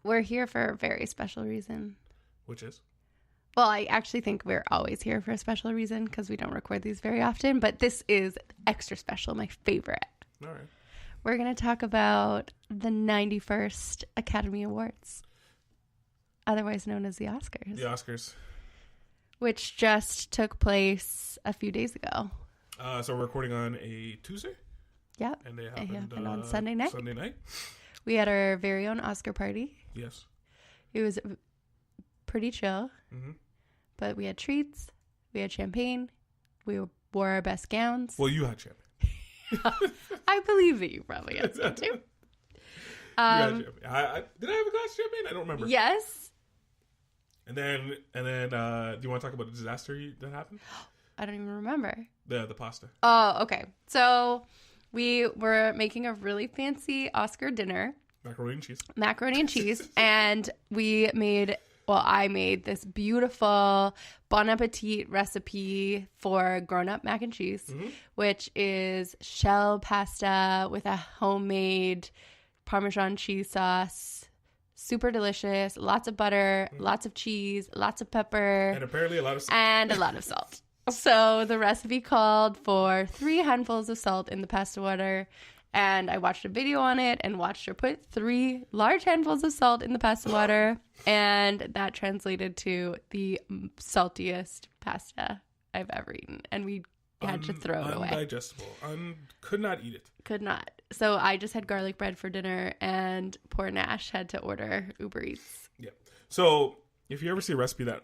We're here for a very special reason. Which is? Well, I actually think we're always here for a special reason because we don't record these very often. But this is extra special, my favorite. All right. We're going to talk about the 91st Academy Awards, otherwise known as the Oscars. The Oscars. Which just took place a few days ago. So we're recording on a Tuesday? Yep. And it happened on Sunday night. Sunday night. We had our very own Oscar party. Yes. It was pretty chill. Mm-hmm. But we had treats. We had champagne. We wore our best gowns. Well, you had champagne. I believe that you probably had some too. Did I have a glass of champagne? I don't remember. Yes. And then, do you want to talk about the disaster that happened? I don't even remember. The pasta. Oh, okay. So we were making a really fancy Oscar dinner. Macaroni and cheese. And I made this beautiful Bon Appetit recipe for grown-up mac and cheese, which is shell pasta with a homemade Parmesan cheese sauce. Super delicious. Lots of butter, lots of cheese, lots of pepper. And apparently a lot of salt. And a lot of salt. So the recipe called for 3 handfuls of salt in the pasta water. And I watched a video on it and watched her put 3 large handfuls of salt in the pasta water. And that translated to the saltiest pasta I've ever eaten. And we had to throw it away. Undigestible. Could not eat it. Could not. So I just had garlic bread for dinner, and poor Nash had to order Uber Eats. Yeah. So if you ever see a recipe that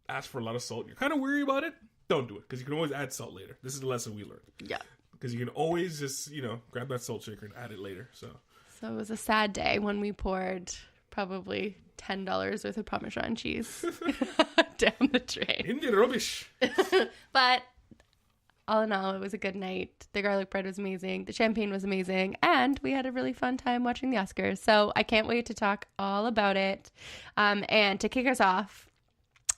asks for a lot of salt, you're kind of weary about it, don't do it. Because you can always add salt later. This is the lesson we learned. Yeah. Because you can always just, grab that salt shaker and add it later. So it was a sad day when we poured probably $10 worth of Parmesan cheese down the drain. In the rubbish. But all in all, it was a good night. The garlic bread was amazing. The champagne was amazing. And we had a really fun time watching the Oscars. So I can't wait to talk all about it. And to kick us off,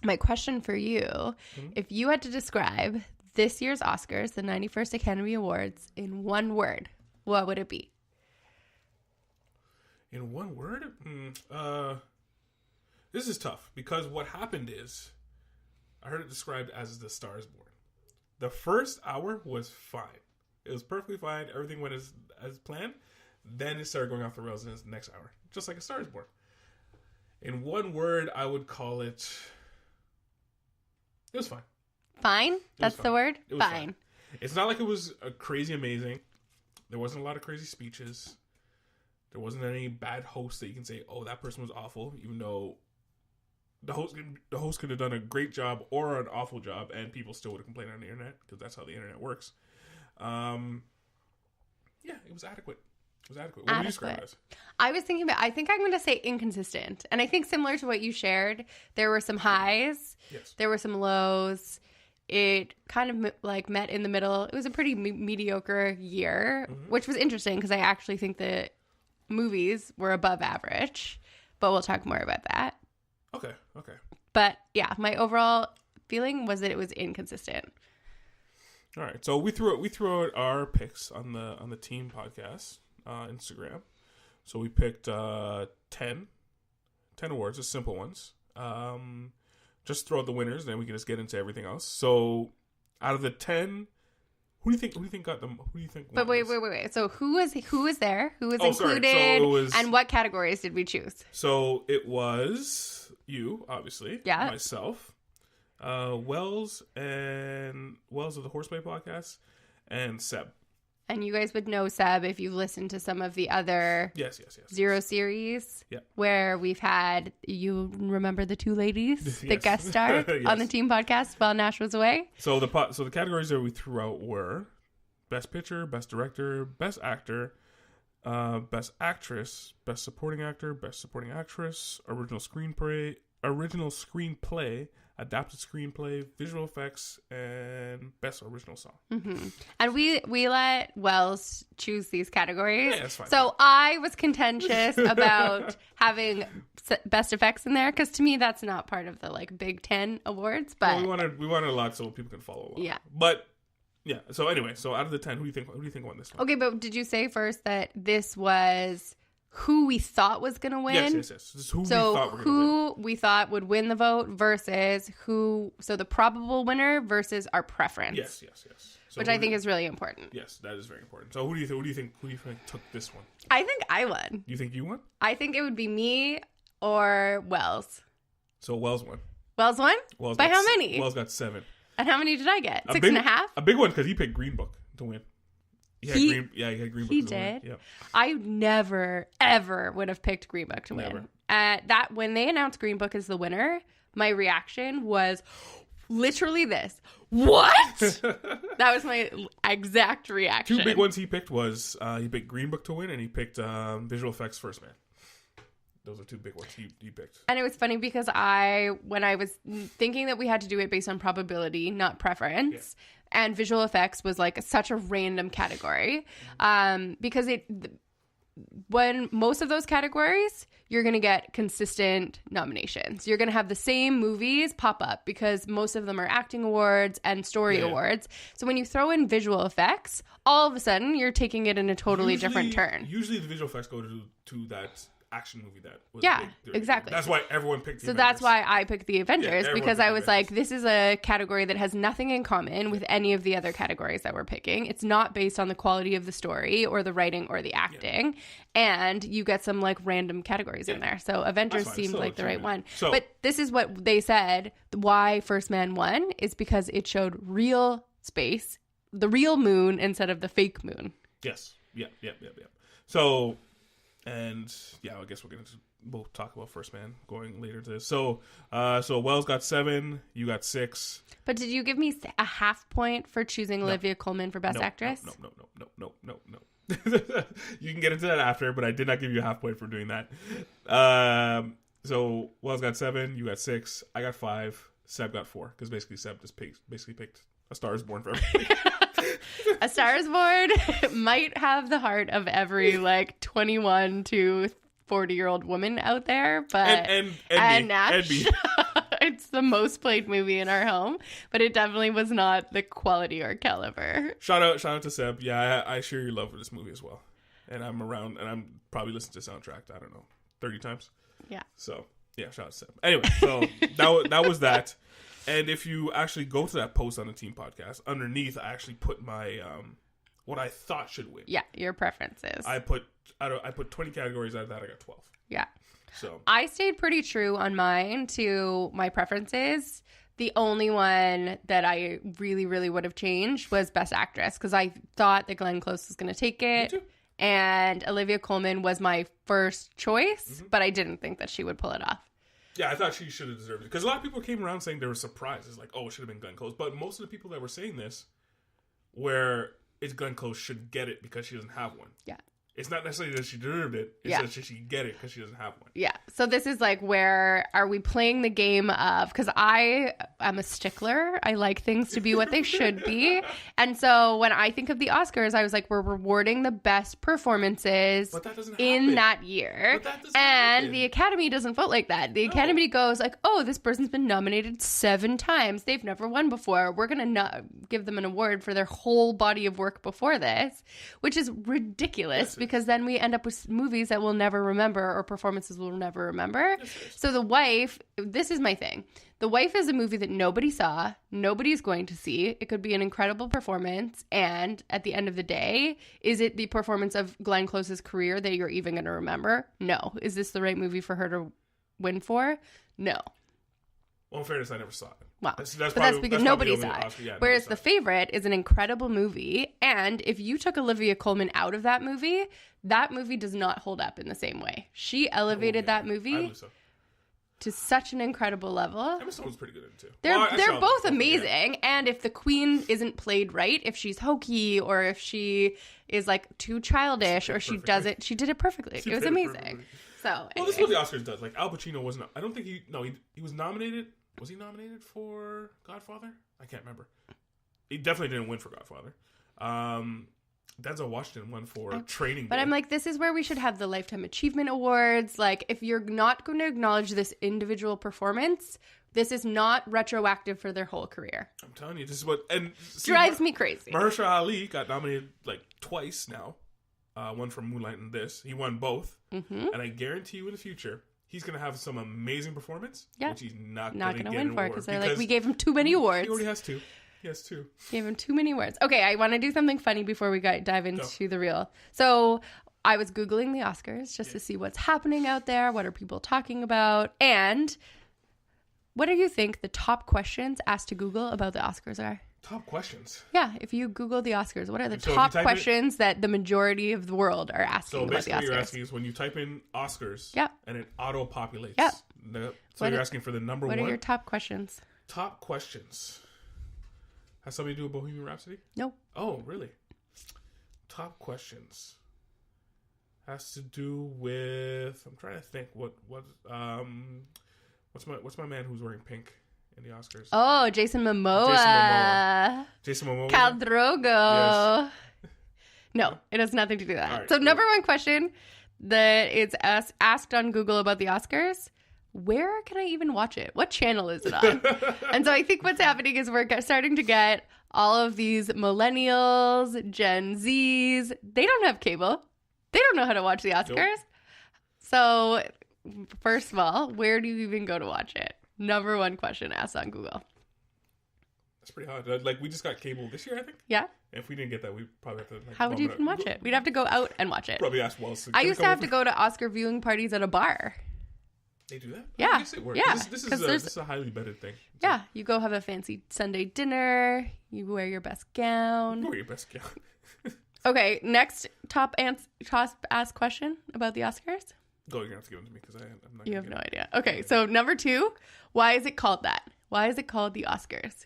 my question for you, if you had to describe this year's Oscars, the 91st Academy Awards, in one word, what would it be? In one word? This is tough because what happened is I heard it described as the Stars Born. The first hour was fine. It was perfectly fine. Everything went as planned. Then it started going off the rails in the next hour, just like a Star is Born. In one word, I would call it. It was fine. Fine? That's the word? It was fine. It's not like it was crazy amazing. There wasn't a lot of crazy speeches. There wasn't any bad host that you can say, oh, that person was awful, even though the host could have done a great job or an awful job, and people still would have complained on the internet because that's how the internet works. Yeah, it was adequate. What would you describe it as? I was thinking I think I'm going to say inconsistent. And I think similar to what you shared, there were some highs. Yes. There were some lows. It kind of met in the middle. It was a pretty mediocre year, which was interesting because I actually think the movies were above average. But we'll talk more about that. Okay. But yeah, my overall feeling was that it was inconsistent. All right. So we threw out our picks on the team podcast. Instagram. So we picked 10 awards, just simple ones. Just throw out the winners, then we can just get into everything else. So out of the 10, who do you think got them? Who do you think? But wait. So who was there? Who was included? Sorry. So and what categories did we choose? So it was you, obviously. Yeah. Myself, Wells of the Horseplay podcast, and Seb. And you guys would know Seb if you've listened to some of the other Zero series where we've had, you remember the 2 ladies that guest starred on the team podcast while Nash was away? So the categories that we threw out were Best Picture, Best Director, Best Actor, Best Actress, Best Supporting Actor, Best Supporting Actress, Original Screenplay, Adapted Screenplay, Visual Effects, and Best Original Song. Mm-hmm. And we let Wells choose these categories. Yeah, that's fine. So I was contentious about having Best Effects in there because to me that's not part of the Big 10 awards. But we wanted a lot so people can follow along. Yeah. But yeah. So anyway, out of the 10, who do you think won this one? Okay, but did you say first that this was who we thought was going to win. Yes. Just who we thought would win the vote versus the probable winner versus our preference. Yes. So which I think is really important. Yes, that is very important. So who do you think took this one? I think I won. You think you won? I think it would be me or Wells. So Wells won. Wells won? By how many? Wells got 7. And how many did I get? 6.5? A big one because he picked Green Book to win. He had Green Book. He did. Yep. I never ever would have picked Green Book to win. That when they announced Green Book as the winner, my reaction was literally this. What? That was my exact reaction. 2 big ones he picked was he picked Green Book to win, and he picked Visual Effects First Man. Those are 2 big ones he picked. And it was funny because when I was thinking that we had to do it based on probability, not preference, and visual effects was like such a random category, because when most of those categories, you're going to get consistent nominations. You're going to have the same movies pop up because most of them are acting awards and story awards. So when you throw in visual effects, all of a sudden you're taking it in a totally different turn. Usually the visual effects go to that action movie that was big. Exactly. That's why everyone picked the Avengers. That's why I picked the Avengers, because I was like, this is a category that has nothing in common with any of the other categories that we're picking. It's not based on the quality of the story or the writing or the acting, and you get some like random categories in there. So Avengers seemed like the right one. But this is what they said, why First Man won is because it showed real space, the real moon instead of the fake moon. Yes. Yeah. So... And I guess we'll talk about First Man going later to this. So Wells got 7, you got 6. But did you give me a half point for choosing Olivia Colman for Best Actress? No. You can get into that after, but I did not give you a half point for doing that. So Wells got 7, you got 6, I got 5, Seb got 4, because basically Seb just picked A Star Is Born for everybody. A Star Is Born might have the heart of every like 21 to 40-year-old woman out there, but and Nash, it's the most played movie in our home, but it definitely was not the quality or caliber. Shout out to Seb. Yeah, I share your love for this movie as well, and I'm around, and I'm probably listening to the soundtrack, I don't know, 30 times. Yeah. So yeah, shout out to Seb. Anyway, so that was that. And if you actually go to that post on the Team Podcast, underneath I actually put my what I thought should win. Yeah, your preferences. I put 20 categories. Out of that I got 12. Yeah. So I stayed pretty true on mine to my preferences. The only one that I really, really would have changed was Best Actress, because I thought that Glenn Close was going to take it. Me too. And Olivia Colman was my first choice, but I didn't think that she would pull it off. Yeah, I thought she should have deserved it. Because a lot of people came around saying they were surprised. It's like, oh, it should have been Glenn Close. But most of the people that were saying this, where it's Glenn Close should get it because she doesn't have one. Yeah. It's not necessarily that she deserved it. It's that she should get it because she doesn't have one. Yeah. So this is like, where are we playing the game of, because I am a stickler. I like things to be what they should be. And so when I think of the Oscars, I was like, we're rewarding the best performances in that year. And the Academy doesn't vote like that. The Academy goes like, oh, this person's been nominated 7 times. They've never won before. We're going to give them an award for their whole body of work before this, which is ridiculous. Because then we end up with movies that we'll never remember or performances we'll never remember. So The Wife, this is my thing. The Wife is a movie that nobody saw, nobody's going to see. It could be an incredible performance. And at the end of the day, is it the performance of Glenn Close's career that you're even going to remember? No. Is this the right movie for her to win for? No. Well, in fairness, I never saw it. Wow. That's because nobody saw it. Whereas The Favorite is an incredible movie. And if you took Olivia Colman out of that movie does not hold up in the same way. She elevated that movie to such an incredible level. Emma Stone's pretty good at it too. They're both amazing. Yeah. And if the queen isn't played right, if she's hokey or if she is like too childish or she did it perfectly. It was amazing. So this is what the Oscars does. Like Al Pacino wasn't. I don't think he was nominated. Was he nominated for Godfather? I can't remember. He definitely didn't win for Godfather. Denzel Washington won for Training Day. But I'm like, this is where we should have the Lifetime Achievement Awards. Like, if you're not going to acknowledge this individual performance, this is not retroactive for their whole career. I'm telling you, this is what drives me crazy. Mahershala Ali got nominated like twice now one for Moonlight and this. He won both. Mm-hmm. And I guarantee you in the future, he's going to have some amazing performance, which he's not going to win for because they're like, we gave him too many awards. He already has two. He has two. Gave him too many awards. Okay, I want to do something funny before we dive into the reel. So I was Googling the Oscars just to see what's happening out there. What are people talking about? And what do you think the top questions asked to Google about the Oscars are? Top questions? Yeah, if you Google the Oscars, what are the top questions that the majority of the world are asking about the Oscars? So basically what you're asking is when you type in Oscars and it auto-populates. Yep. So you're asking for the number one? What are your top questions? Top questions. Has somebody do a Bohemian Rhapsody? No. Oh, really? Top questions. Has to do with... I'm trying to think. What's my man who's wearing pink in the Oscars? Oh, Jason Momoa. Jason Momoa. Khal Drogo. Yes. No, it has nothing to do with that. Right, so number one question that is asked on Google about the Oscars: where can I even watch it? What channel is it on? And so I think what's happening is we're starting to get all of these millennials, Gen Zs. They don't have cable. They don't know how to watch the Oscars. Nope. So first of all, where do you even go to watch it? Number one question asked on Google. That's pretty hard. Like, we just got cable this year, I think. Yeah. If we didn't get that, we'd probably have to... Like, how would you even watch it? We'd have to go out and watch it. Probably ask Wells. I used to have to go to Oscar viewing parties at a bar. They do that? Yeah. I guess it works. Yeah. This is a highly vetted thing. So. Yeah. You go have a fancy Sunday dinner. You wear your best gown. You wear your best gown. Okay. Next top asked question about the Oscars. Go, you're going to have to give it to me because I'm not. You have no idea. Okay. So number 2, why is it called that? Why is it called the Oscars?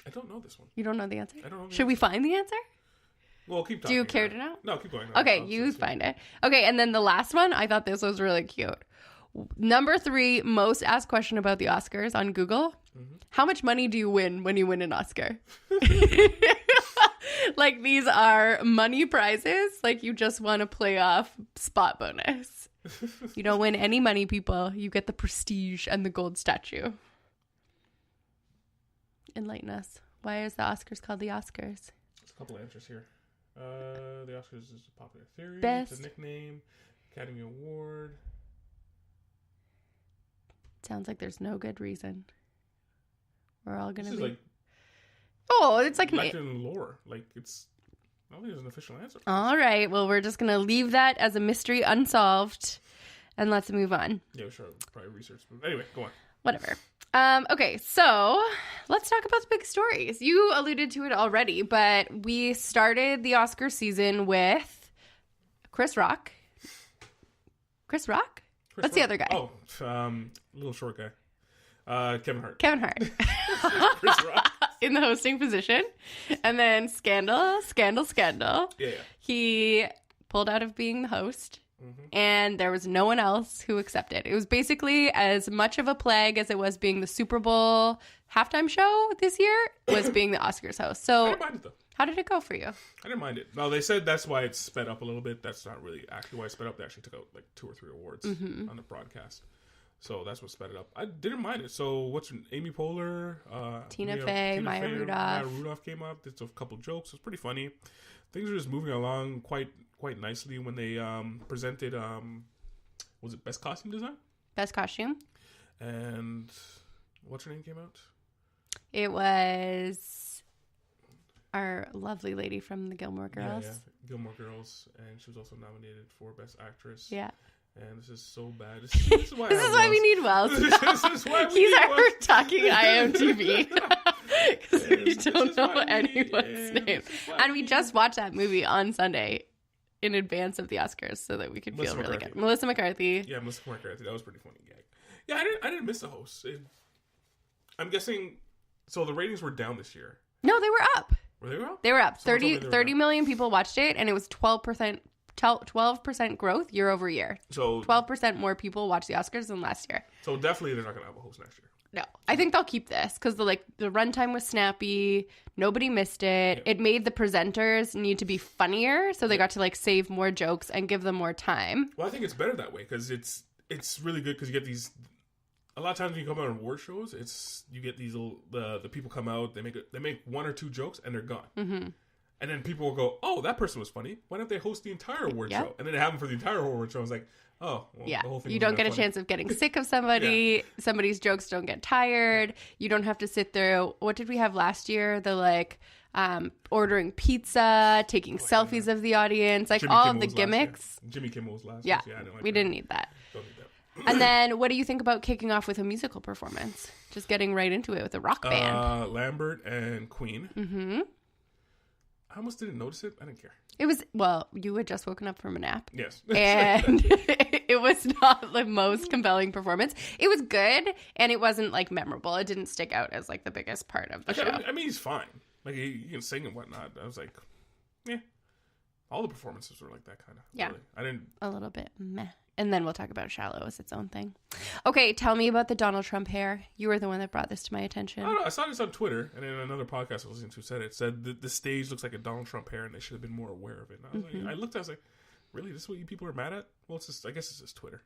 I don't know this one. You don't know the answer? I don't know. Should we find the answer? Well, keep talking. Do you care to know? No, keep going. Okay, you find it. Okay, and then the last one, I thought this was really cute. Number 3 most asked question about the Oscars on Google. Mm-hmm. How much money do you win when you win an Oscar? Like, these are money prizes. Like, you just want to play off spot bonus. You don't win any money, people. You get the prestige and the gold statue. Enlighten us. Why is the Oscars called the Oscars? There's a couple answers here. The Oscars is a popular theory. Best. It's a nickname. Academy Award. Sounds like there's no good reason. We're all going to be... Like... Oh, it's like... in lore. Like, it's... I don't think there's an official answer. All right. Well, we're just going to leave that as a mystery unsolved. And let's move on. Yeah, sure. Probably research. But anyway, go on. Whatever. Okay, so let's talk about the big stories. You alluded to it already, but we started the Oscar season with Chris Rock. What's the other guy? Oh, little short guy. Kevin Hart. Chris Rock. In the hosting position. And then Scandal. Yeah. He pulled out of being the host. Mm-hmm. And there was no one else who accepted. It was basically as much of a plague as it was being the Super Bowl halftime show this year was being the Oscars host. So I didn't mind it, though. How did it go for you? I didn't mind it. No, they said that's why it sped up a little bit. That's not really actually why it sped up. They actually took out like 2 or 3 awards on the broadcast. So that's what sped it up. I didn't mind it. So what's Amy Poehler, Tina Fey, Maya Rudolph came up. Did a couple jokes. It was pretty funny. Things were just moving along quite nicely when they presented. Was it Best Costume Design? Best Costume. And what's her name came out? It was our lovely lady from the Gilmore Girls. Yeah, Gilmore Girls, and she was also nominated for Best Actress. Yeah. And this is so bad. This is why we need Wells. This is why we He's need our Wells. talking IMDb. Because we don't know anyone's name. And we just watched that movie on Sunday in advance of the Oscars so that we could feel really good. Melissa McCarthy. Yeah, Melissa McCarthy. That was a pretty funny gag. Yeah, I didn't miss the host. I'm guessing... So the ratings were down this year. No, they were up. Were they up? They were up. 30 million people watched it, and it was 12% growth year over year. So 12% more people watched the Oscars than last year. So definitely they're not going to have a host next year. No, I think they'll keep this because the runtime was snappy. Nobody missed it. Yeah. It made the presenters need to be funnier, so they got to save more jokes and give them more time. Well, I think it's better that way because it's really good because you get these. A lot of times when you come out on award shows, you get these the people come out, they make 1 or 2 jokes and they're gone. Mm-hmm. And then people will go, oh, that person was funny. Why don't they host the entire award show? And then it happened for the entire award show. I was like, oh, well, the whole thing. You don't get a chance of getting sick of somebody. Somebody's jokes don't get tired. You don't have to sit through. What did we have last year? The ordering pizza, taking selfies of the audience, like Jimmy all Kimmel of the gimmicks. Jimmy Kimmel was last year. Yeah, I didn't like we didn't need that. Don't need that. And then what do you think about kicking off with a musical performance? Just getting right into it with a rock band. Lambert and Queen. Mm-hmm. I almost didn't notice it. I didn't care. It was, well, you had just woken up from a nap. Yes. And it was not the most compelling performance. It was good, and it wasn't, like, memorable. It didn't stick out as, like, the biggest part of the show. I mean, he's fine. Like, he can sing and whatnot. I was like, yeah. All the performances were like that, kind of. Yeah. Really. I didn't... A little bit meh. And then we'll talk about Shallow as its own thing. Okay, tell me about the Donald Trump hair. You were the one that brought this to my attention. I don't know. I saw this on Twitter, and in another podcast I was listening to said the stage looks like a Donald Trump hair, and they should have been more aware of it. And I was like, I looked, I was like, really? This is what you people are mad at? Well, it's just, I guess it's just Twitter.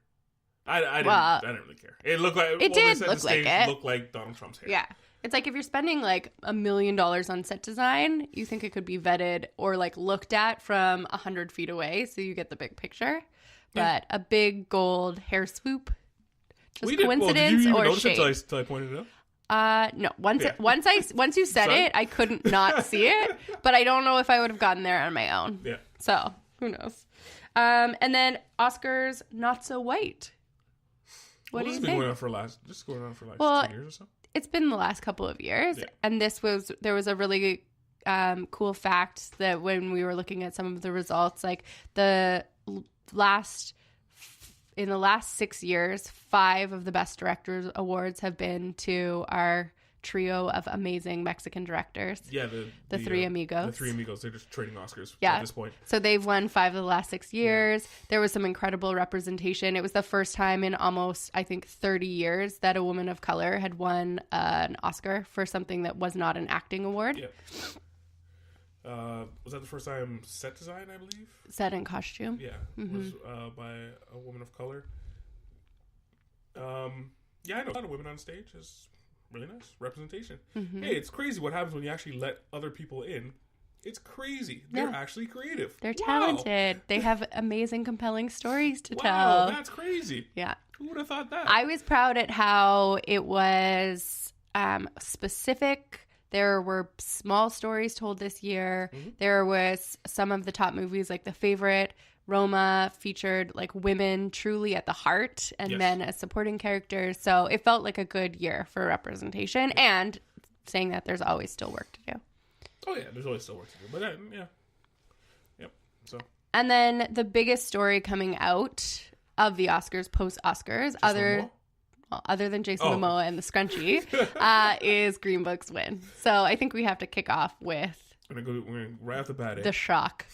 I didn't really care. It looked like it did look like it. Looked like Donald Trump's hair. Yeah. It's like if you're spending like $1 million on set design, you think it could be vetted or like looked at from 100 feet away, so you get the big picture. But a big gold hair swoop, just coincidence did you even or notice shade? Until I pointed it out? No. Once you said it, I couldn't not see it. But I don't know if I would have gotten there on my own. Yeah. So who knows? And then Oscars Not So White. What do you think? Going on for last 2 years or so. It's been the last couple of years, and there was a really cool fact that when we were looking at some of the results, like in the last 6 years, 5 of the Best Directors awards have been to our trio of amazing Mexican directors. Yeah, the Three Amigos. The Three Amigos. They're just trading Oscars at this point. So they've won 5 of the last 6 years. Yeah. There was some incredible representation. It was the first time in almost, I think, 30 years that a woman of color had won an Oscar for something that was not an acting award. Yeah. Was that the first time set design, I believe? Set and costume. Yeah. Was by a woman of color. Yeah, I know a lot of women on stage. Is really nice representation. Mm-hmm. Hey, it's crazy what happens when you actually let other people in. It's crazy. They're actually creative. They're talented. They have amazing, compelling stories to tell. Wow, that's crazy. Yeah. Who would have thought that? I was proud at how it was specific. There were small stories told this year. Mm-hmm. There was some of the top movies, like The Favorite, Roma, featured like women truly at the heart and men as supporting characters. So it felt like a good year for representation and saying that there's always still work to do. Oh, yeah, there's always still work to do. But yeah. Yep. So. And then the biggest story coming out of the Oscars, post-Oscars, other than Jason Momoa and the scrunchie, is Green Book's win. So I think we have to kick off with we're gonna right off the bat. The shock,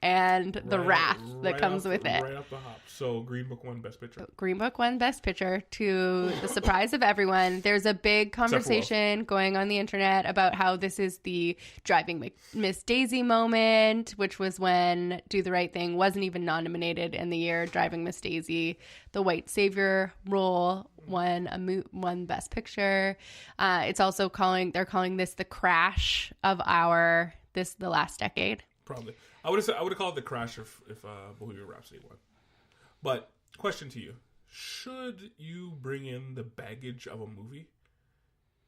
and the wrath that comes with it. Right off the hop. So Green Book won Best Picture. Green Book won Best Picture to the surprise of everyone. There's a big conversation going on the internet about how this is the Driving Miss Daisy moment, which was when Do the Right Thing wasn't even nominated in the year Driving Miss Daisy. The white savior role won Best Picture. It's also they're calling this the crash of the last decade. Probably. I would have called it the crash if Bohemian Rhapsody won. But question to you: should you bring in the baggage of a movie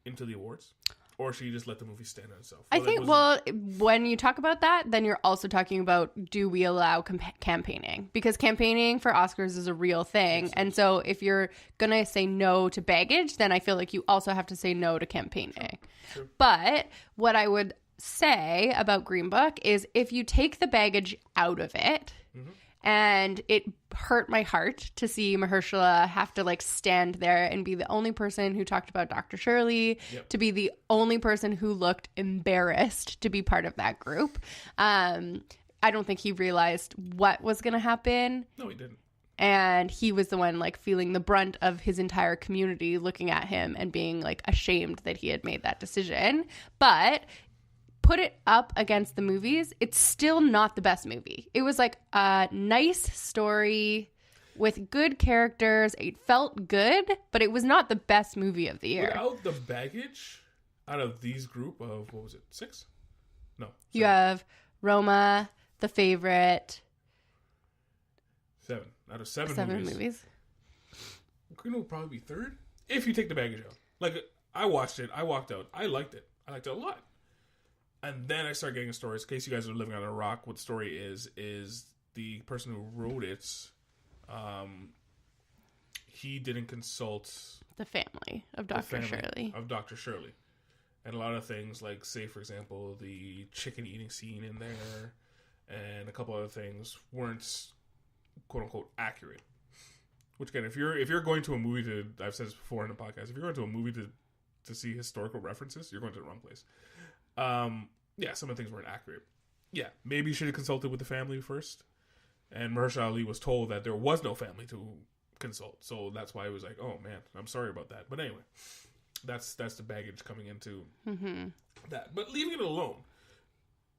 into the awards, or should you just let the movie stand on itself? I think. When you talk about that, then you're also talking about do we allow campaigning? Because campaigning for Oscars is a real thing, and so if you're gonna say no to baggage, then I feel like you also have to say no to campaigning. Sure. But what I would say about Green Book is if you take the baggage out of it. Mm-hmm. And it hurt my heart to see Mahershala have to like stand there and be the only person who talked about Dr. Shirley, to be the only person who looked embarrassed to be part of that group. I don't think he realized what was going to happen. No, he didn't. And he was the one like feeling the brunt of his entire community looking at him and being like ashamed that he had made that decision. But put it up against the movies, it's still not the best movie. It was like a nice story with good characters. It felt good, but it was not the best movie of the year. Without the baggage out of these group of, what was it, 6? No. You have Roma, The Favorite. 7 out of 7 movies. Green will probably be third if you take the baggage out. Like, I watched it. I walked out. I liked it. I liked it a lot. And then I started getting stories. In case you guys are living on a rock, what the story is the person who wrote it, he didn't consult the family of Dr. Shirley. And a lot of things, like, say, for example, the chicken eating scene in there and a couple other things weren't, quote-unquote, accurate. Which, again, if you're going to a movie I've said this before in the podcast, if you're going to a movie to see historical references, you're going to the wrong place. Yeah, some of the things weren't accurate. Yeah, maybe you should have consulted with the family first. And Mahershala Ali was told that there was no family to consult. So that's why it was like, oh, man, I'm sorry about that. But anyway, that's the baggage coming into that. But leaving it alone,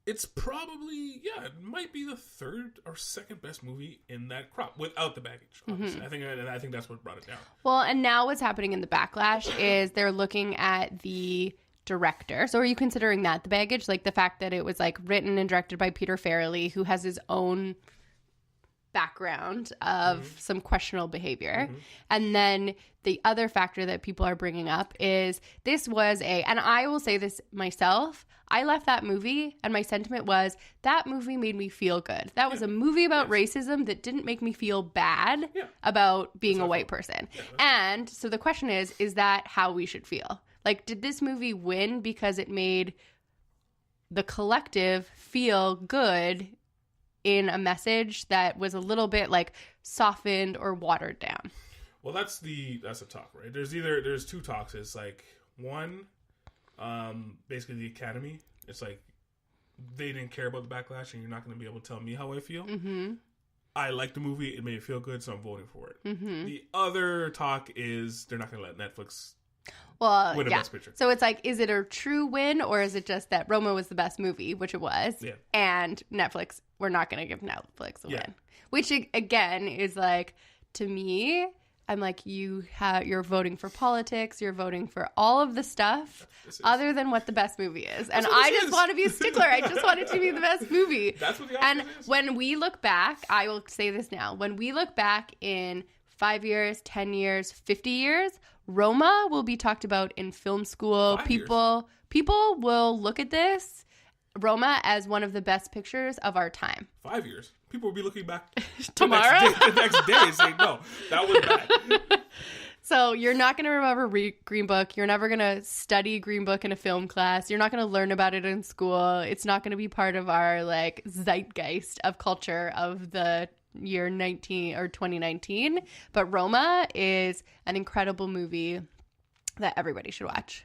it's probably, it might be the third or second best movie in that crop without the baggage. Obviously. I think that's what brought it down. Well, and now what's happening in the backlash is they're looking at the director. So are you considering that the baggage? Like the fact that it was like written and directed by Peter Farrelly, who has his own background of some questionable behavior. And then the other factor that people are bringing up is this was and I will say this myself, I left that movie and my sentiment was that movie made me feel good. That was a movie about racism that didn't make me feel bad about being a white person. And so the question is that how we should feel? Like, did this movie win because it made the collective feel good in a message that was a little bit like softened or watered down? Well, that's a talk, right? There's two talks. It's like one, basically the Academy. It's like they didn't care about the backlash, and you're not going to be able to tell me how I feel. I like the movie; it made me feel good, so I'm voting for it. The other talk is they're not going to let Netflix win a Best Picture. So it's like, is it a true win, or is it just that Roma was the best movie, which it was, and Netflix, we're not going to give Netflix a win? Which, again, is like, to me, I'm like, you're voting for politics, you're voting for all of the stuff other than what the best movie is. And I just want to be a stickler. I just want it to be the best movie. That's what the Oscars is. When we look back, I will say this now, when we look back in 5 years, 10 years, 50 years, Roma will be talked about in film school. People will look at this Roma as one of the best pictures of our time. 5 years. People will be looking back tomorrow, the next day and saying, no, that was bad. So you're not going to remember Green Book. You're never going to study Green Book in a film class. You're not going to learn about it in school. It's not going to be part of our like zeitgeist of culture of the year 2019. But Roma is an incredible movie that everybody should watch.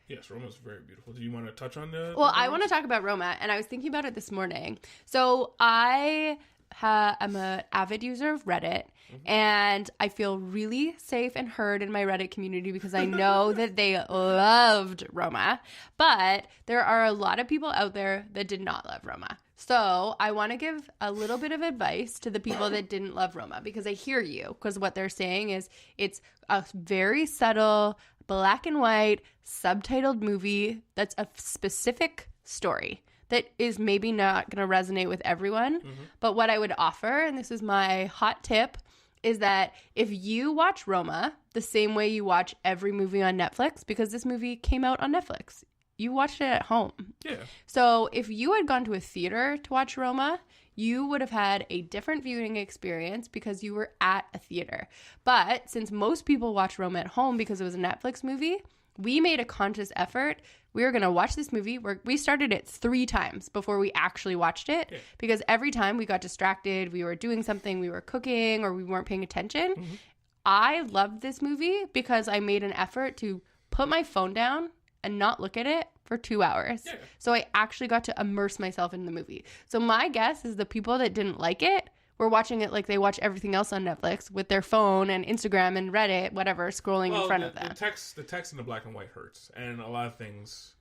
Yes, Roma's very beautiful. Do you want to touch on the... Well, I want to talk about Roma, and I was thinking about it this morning. So I am an avid user of Reddit, and I feel really safe and heard in my Reddit community because I know that they loved Roma. But there are a lot of people out there that did not love Roma. So I want to give a little bit of advice to the people that didn't love Roma, because I hear you, because what they're saying is it's a very subtle, black and white, subtitled movie that's a specific story that is maybe not going to resonate with everyone. But what I would offer, and this is my hot tip, is that if you watch Roma the same way you watch every movie on Netflix, because this movie came out on Netflix, you watched it at home. Yeah. So if you had gone to a theater to watch Roma, you would have had a different viewing experience because you were at a theater. But since most people watch Roma at home because it was a Netflix movie, we made a conscious effort. We were going to watch this movie. We started it 3 times before we actually watched it, because every time we got distracted, we were doing something, we were cooking, or we weren't paying attention. I loved this movie because I made an effort to put my phone down and not look at it for 2 hours. Yeah. So I actually got to immerse myself in the movie. So my guess is the people that didn't like it were watching it like they watch everything else on Netflix with their phone and Instagram and Reddit, whatever, scrolling in front of them. The text in the black and white hurts. And a lot of things,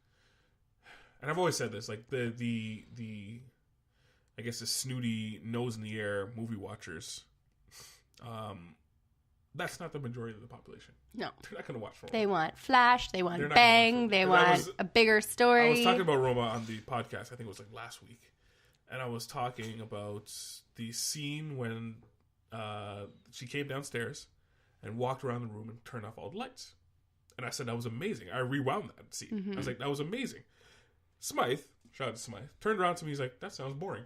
and I've always said this, like the I guess the snooty nose in the air movie watchers, That's not the majority of the population. No. They're not going to watch Roma. They want flash. They want bang. They want a bigger story. I was talking about Roma on the podcast. I think it was like last week. And I was talking about the scene when she came downstairs and walked around the room and turned off all the lights. And I said that was amazing. I rewound that scene. Mm-hmm. I was like, that was amazing. Smythe, shout out to Smythe, turned around to me. He's like, that sounds boring.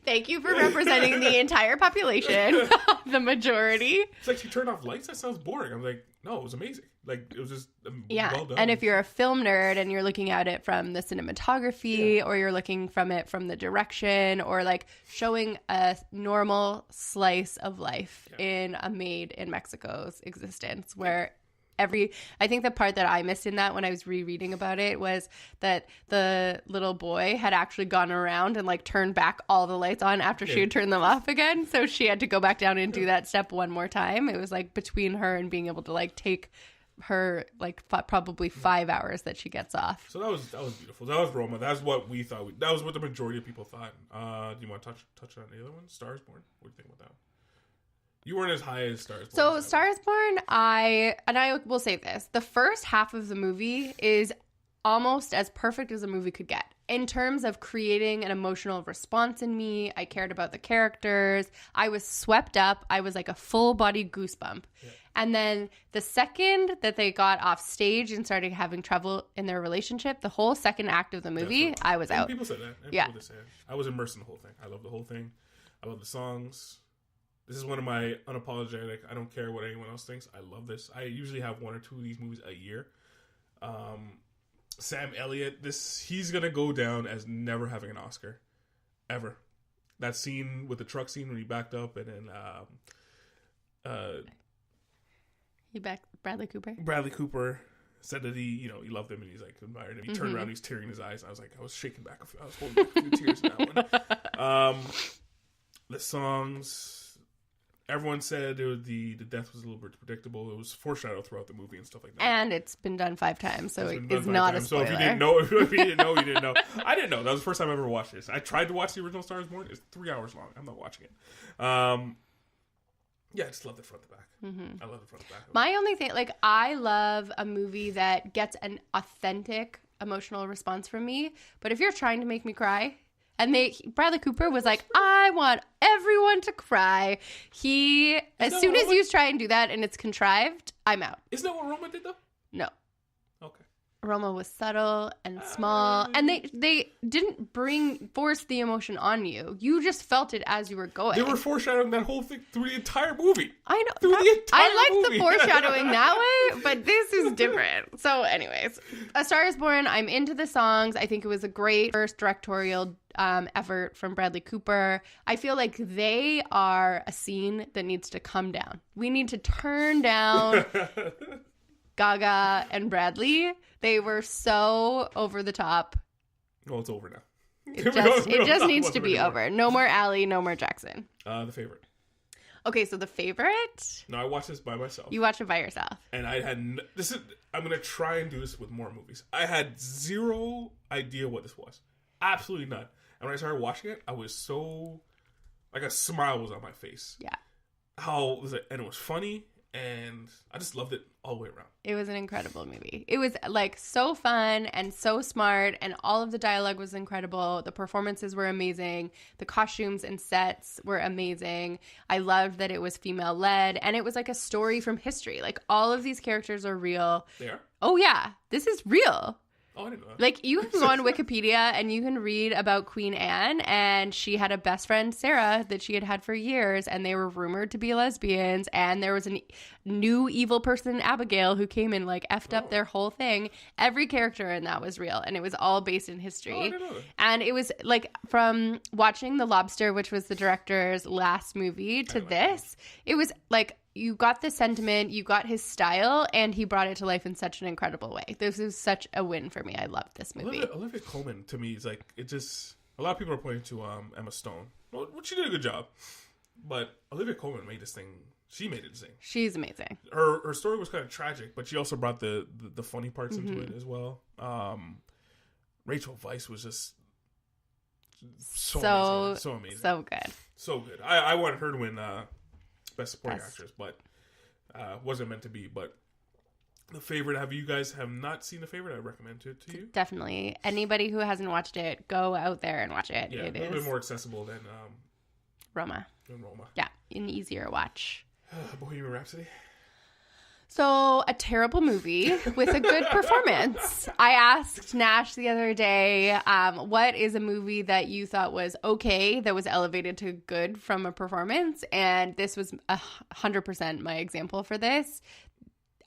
Thank you for representing the entire population, the majority. It's like, she turned off lights? That sounds boring. I'm like, no, it was amazing. Like, it was just well done. And if you're a film nerd and you're looking at it from the cinematography or you're looking from it from the direction or like showing a normal slice of life in a maid in Mexico's existence where I think the part that I missed in that when I was rereading about it was that the little boy had actually gone around and like turned back all the lights on after she had turned them off again. So she had to go back down and do that step one more time. It was like between her and being able to like take her like probably 5 hours that she gets off. So that was beautiful. That was Roma. That's what we thought. That was what the majority of people thought. Do you want to touch on the other one? Stars Born? What do you think about that one? You weren't as high as Stars Born. So Stars Born, I will say this. The first half of the movie is almost as perfect as a movie could get. In terms of creating an emotional response in me, I cared about the characters. I was swept up. I was like a full-body goosebump. Yeah. And then the second that they got off stage and started having trouble in their relationship, the whole second act of the movie, I was out. People said that. People did say it. I was immersed in the whole thing. I love the whole thing. I love the songs. This is one of my unapologetic, I don't care what anyone else thinks. I love this. I usually have one or two of these movies a year. Sam Elliott, he's going to go down as never having an Oscar. Ever. That scene with the truck scene when he backed up and then... he backed Bradley Cooper? Bradley Cooper said that he loved him and he's like admired him. He turned around, he's tearing in his eyes. I was like, I was shaking back. I was holding back a few tears in that one. The songs... Everyone said the death was a little bit predictable. It was foreshadowed throughout the movie and stuff like that. And it's been done 5 times, so it's not a spoiler. So if you didn't know, you didn't know. I didn't know. That was the first time I ever watched this. I tried to watch the original Stars Born. It's 3 hours long. I'm not watching it. Yeah, I just love the front to back. Mm-hmm. I love the front to back. My only thing, like, I love a movie that gets an authentic emotional response from me. But if you're trying to make me cry... And Bradley Cooper was like, I want everyone to cry. As soon as you try and do that and it's contrived, I'm out. Isn't that what Roma did though? No. Okay. Roma was subtle and small. And they didn't force the emotion on you. You just felt it as you were going. They were foreshadowing that whole thing through the entire movie. I know. I like the foreshadowing that way, but this is different. So anyways, A Star is Born, I'm into the songs. I think it was a great first directorial effort from Bradley Cooper. I feel like they are a scene that needs to come down. We need to turn down Gaga and Bradley. They were so over the top. Well, it's over now. It just needs to be over. No more Allie, no more Jackson. The Favorite. Okay, so The Favorite. No, I watched this by myself. You watched it by yourself. And I had I'm going to try and do this with more movies. I had zero idea what this was. Absolutely none. And when I started watching it, I was so... Like, a smile was on my face. Yeah. And it was funny, and I just loved it all the way around. It was an incredible movie. It was, like, so fun and so smart, and all of the dialogue was incredible. The performances were amazing. The costumes and sets were amazing. I loved that it was female-led, and it was, like, a story from history. Like, all of these characters are real. They are? Oh, yeah. This is real. Oh, I didn't know that. Like, you can go on Wikipedia and you can read about Queen Anne, and she had a best friend, Sarah, that she had for years, and they were rumored to be lesbians, and there was a new evil person, Abigail, who came and, like, effed up their whole thing. Every character in that was real, and it was all based in history. Oh, I didn't know that. And it was, like, from watching The Lobster, which was the director's last movie, to this, it was, like... You got the sentiment, you got his style, and he brought it to life in such an incredible way. This is such a win for me. I loved this movie. Olivia Colman, to me, is like, it just... A lot of people are pointing to Emma Stone. Well, she did a good job. But Olivia Colman made this thing... She made it sing. She's amazing. Her story was kind of tragic, but she also brought the funny parts into it as well. Rachel Weisz was just... So amazing. So good. So good. I wanted her to win... best supporting actress, but wasn't meant to be. But The Favorite, have you guys have not seen The Favorite? I recommend it to you. Definitely. Anybody who hasn't watched it, go out there and watch it. Yeah, it a little bit more accessible than Roma. Yeah, an easier watch. Bohemian Rhapsody. So, a terrible movie with a good performance. I asked Nash the other day, what is a movie that you thought was okay, that was elevated to good from a performance? And this was 100% my example for this.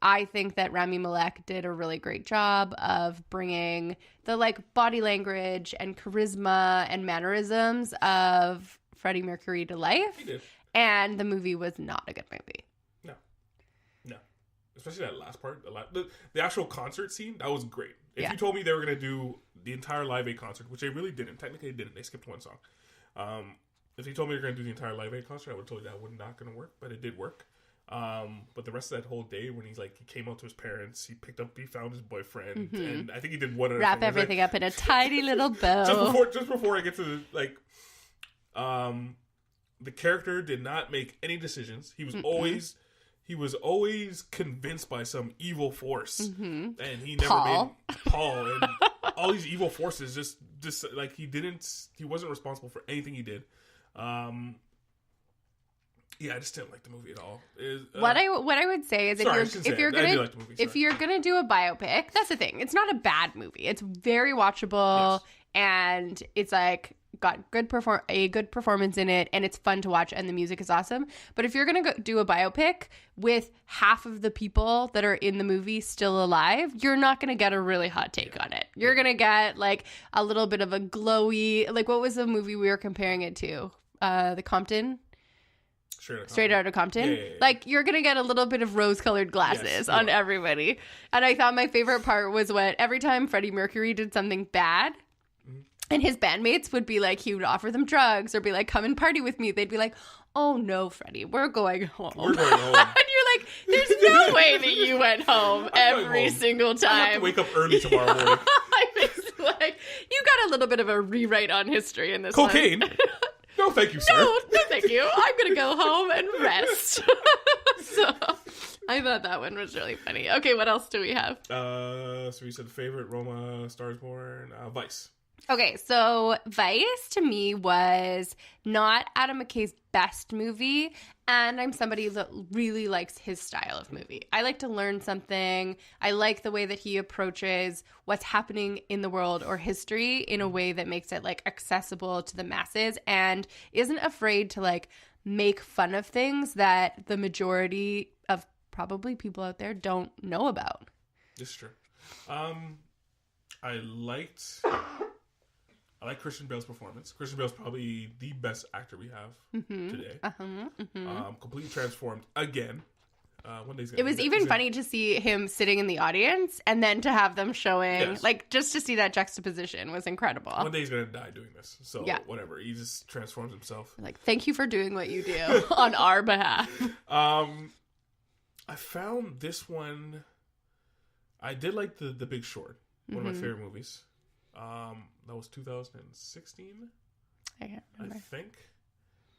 I think that Rami Malek did a really great job of bringing the like body language and charisma and mannerisms of Freddie Mercury to life. He did. And the movie was not a good movie. No. Especially that last part. The actual concert scene, that was great. If Yeah. you told me they were going to do the entire Live Aid concert, which they really didn't. Technically, they didn't. They skipped one song. If you told me they were going to do the entire Live Aid concert, I would have told you that was not going to work. But it did work. But the rest of that whole day, when he came out to his parents, he found his boyfriend, and I think he did one other Wrap thing. everything up in a tiny little bow. Just before I get to the character did not make any decisions. He was always convinced by some evil force, and he never made Paul and all these evil forces. Just like he wasn't responsible for anything he did. Yeah, I just didn't like the movie at all. What I would say is if you're gonna do a biopic, that's the thing. It's not a bad movie. It's very watchable, and it's like got a good performance in it, and it's fun to watch, and the music is awesome. But if you're gonna do a biopic with half of the people that are in the movie still alive, you're not gonna get a really hot take on it. You're gonna get like a little bit of a glowy, like what was the movie we were comparing it to? The Compton. Straight Outta Compton. Yeah. Like, you're going to get a little bit of rose-colored glasses on everybody. And I thought my favorite part was when every time Freddie Mercury did something bad, and his bandmates would be like, he would offer them drugs or be like, come and party with me. They'd be like, oh no, Freddie, we're going home. We're going home. And you're like, there's no way that you went home every single time. I have to wake up early tomorrow morning. I was like, you got a little bit of a rewrite on history in this Cocaine? one. No, thank you, sir. No, thank you. I'm going to go home and rest. So I thought that one was really funny. Okay, what else do we have? So we said The Favorite, Roma, Stars Born, Vice. Okay, so Vice to me was not Adam McKay's best movie, and I'm somebody that really likes his style of movie. I like to learn something. I like the way that he approaches what's happening in the world or history in a way that makes it like accessible to the masses and isn't afraid to like make fun of things that the majority of probably people out there don't know about. This is true. I like Christian Bale's performance. Christian Bale's probably the best actor we have today. Completely transformed again. It was even funny to see him sitting in the audience and then to have them showing, like, just to see that juxtaposition was incredible. One day he's going to die doing this. So, whatever. He just transforms himself. Like, thank you for doing what you do on our behalf. I found this one... I did like The Big Short. One of my favorite movies. That was 2016. I can't remember. I think.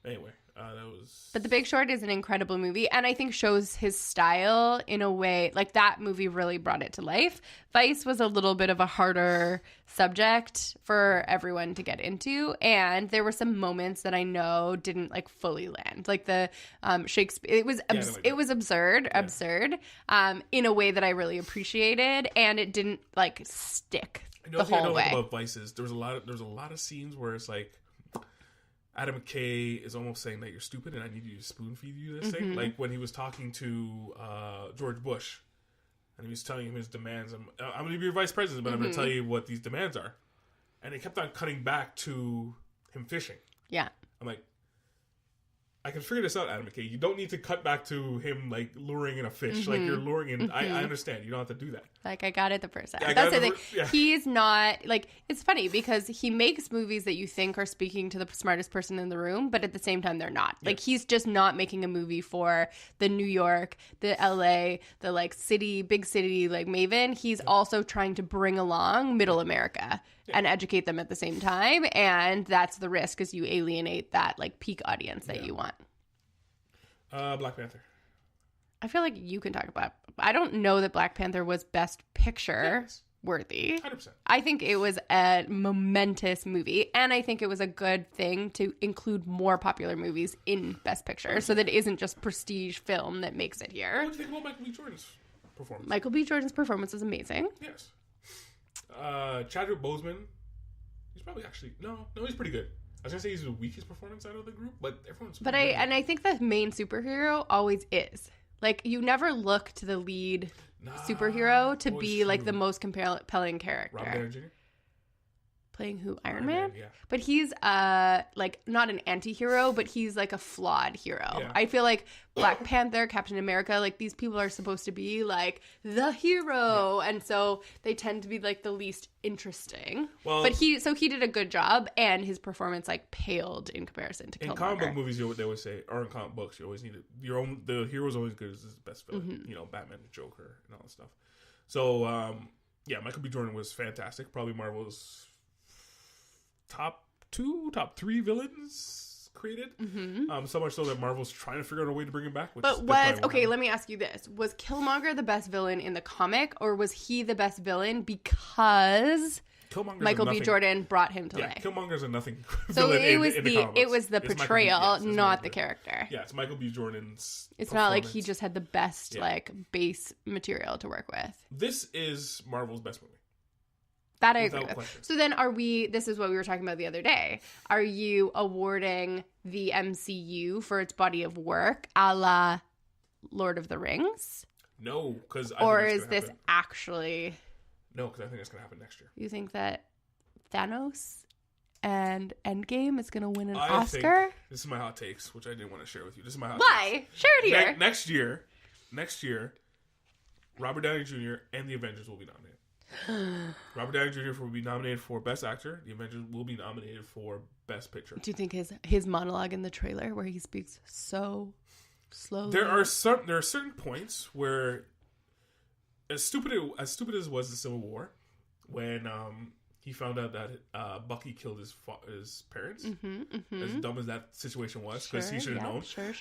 Anyway, that was. But The Big Short is an incredible movie, and I think shows his style in a way like that movie really brought it to life. Vice was a little bit of a harder subject for everyone to get into, and there were some moments that I know didn't like fully land, like the Shakespeare. It was absurd in a way that I really appreciated, and it didn't like stick. The whole way. About Vice is there's a lot of scenes where it's like Adam McKay is almost saying that you're stupid and I need you to spoon feed you this thing. Like when he was talking to George Bush and he was telling him his demands. I'm going to be your vice president, but I'm going to tell you what these demands are. And it kept on cutting back to him fishing. Yeah. I'm like, I can figure this out, Adam McKay. You don't need to cut back to him like luring in a fish. Like you're luring in. I understand. You don't have to do that. Like I got it the first time. That's the thing. Yeah. He's not like, it's funny because he makes movies that you think are speaking to the smartest person in the room, but at the same time they're not. Yeah. Like he's just not making a movie for the New York, the LA, the like big city like maven. He's also trying to bring along middle America and educate them at the same time, and that's the risk, is you alienate that like peak audience that you want. Black Panther. I feel like you can talk about. I don't know that Black Panther was Best Picture worthy. 100%. I think it was a momentous movie, and I think it was a good thing to include more popular movies in Best Picture, so that it isn't just prestige film that makes it here. What do you think about Michael B. Jordan's performance? Michael B. Jordan's performance is amazing. Yes. Chadwick Boseman, he's probably actually no, he's pretty good. I was gonna say he's the weakest performance out of the group, but everyone's. But I think the main superhero always is. Like, you never look to the lead superhero to be like the most compelling character. Robert Downey Jr. Playing who? Iron Man? Yeah. But he's like not an anti-hero, but he's like a flawed hero. Yeah. I feel like Black Panther, Captain America, like these people are supposed to be like the hero, and so they tend to be like the least interesting. Well, but he did a good job, and his performance like paled in comparison to Killmonger. In comic book movies, they always say, or in comic books, you always need the hero's always good as his best villain. Mm-hmm. You know, Batman, the Joker, and all that stuff. So Michael B. Jordan was fantastic. Probably Marvel's top 3 villains created. Mm-hmm. So much so that Marvel's trying to figure out a way to bring him back. But let me ask you this. Was Killmonger the best villain in the comic, or was he the best villain because Michael B. Jordan brought him to life? Killmonger's a nothing so villain it was the portrayal, not the character. Yeah, it's Michael B. Jordan's It's not like he just had the best like base material to work with. This is Marvel's best movie. That I agree with. So then this is what we were talking about the other day. Are you awarding the MCU for its body of work a la Lord of the Rings? No, because or is this actually... No, because I think it's going to happen next year. You think that Thanos and Endgame is going to win an Oscar? This is my hot takes, which I didn't want to share with you. This is my hot Why? takes. Share it here. Next year, Robert Downey Jr. and the Avengers will be nominated. Robert Downey Jr. will be nominated for Best Actor. The Avengers will be nominated for Best Picture. Do you think his monologue in the trailer where he speaks so slowly? There are certain points where, as stupid as was the Civil War, when he found out that Bucky killed his parents. Mm-hmm, mm-hmm. As dumb as that situation was, because he should have known. Sure.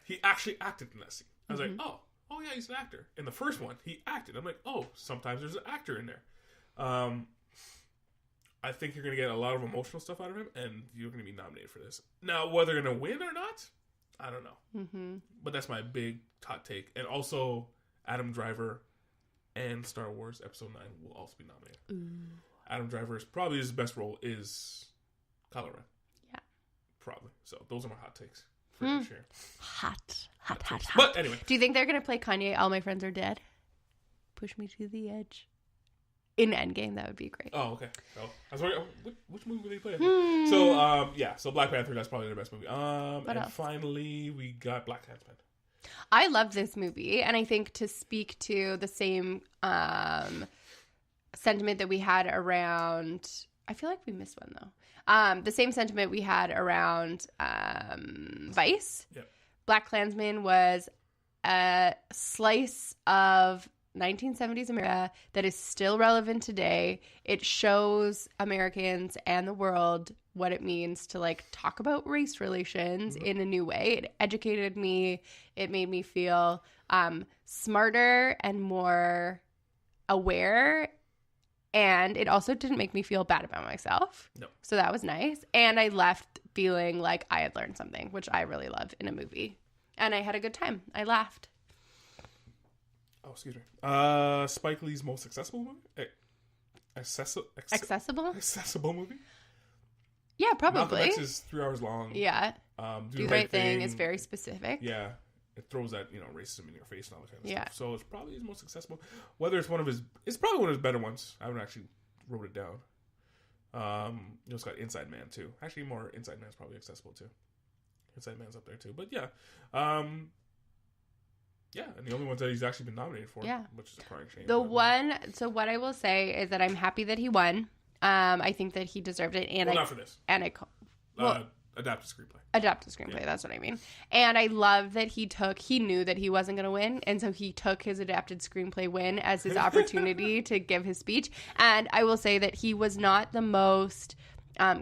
He actually acted in that scene. I was like, oh yeah, he's an actor. In the first one, he acted. I'm like, oh, sometimes there's an actor in there. I think you're going to get a lot of emotional stuff out of him, and you're going to be nominated for this. Now, whether they're going to win or not, I don't know. Mm-hmm. But that's my big hot take. And also, Adam Driver and Star Wars Episode 9 will also be nominated. Ooh. Adam Driver's probably his best role is Kylo Ren. Yeah. Probably. So those are my hot takes. Hot. But anyway, do you think they're gonna play Kanye? All My Friends Are Dead. Push me to the edge. In Endgame, that would be great. Oh, okay. Oh, I was wondering, which movie will they play? So Black Panther. That's probably their best movie. And else? Finally, we got Black Klansman. I love this movie, and I think to speak to the same sentiment that we had around. I feel like we missed one though. The same sentiment we had around Vice. Yep. Black Klansman was a slice of 1970s America that is still relevant today. It shows Americans and the world what it means to like talk about race relations in a new way. It educated me. It made me feel smarter and more aware. And it also didn't make me feel bad about myself. No. So that was nice. And I left feeling like I had learned something, which I really love in a movie. And I had a good time. I laughed. Oh, excuse me. Spike Lee's most accessible movie? Accessible? Accessible movie? Yeah, probably. Malcolm X is 3 hours long. Yeah. Do the Right Thing is very specific. Yeah. It throws that, racism in your face and all that kind of stuff. So it's probably his most accessible. Whether it's it's probably one of his better ones. I haven't actually wrote it down. It's got Inside Man too. Actually, more Inside Man's probably accessible too. Inside Man's up there too. But yeah. And the only ones that he's actually been nominated for, which is a crying shame. So what I will say is that I'm happy that he won. I think that he deserved it. And not for this. And Adapted screenplay. Yeah. That's what I mean. And I love that he knew that he wasn't going to win. And so he took his adapted screenplay win as his opportunity to give his speech. And I will say that he was not the most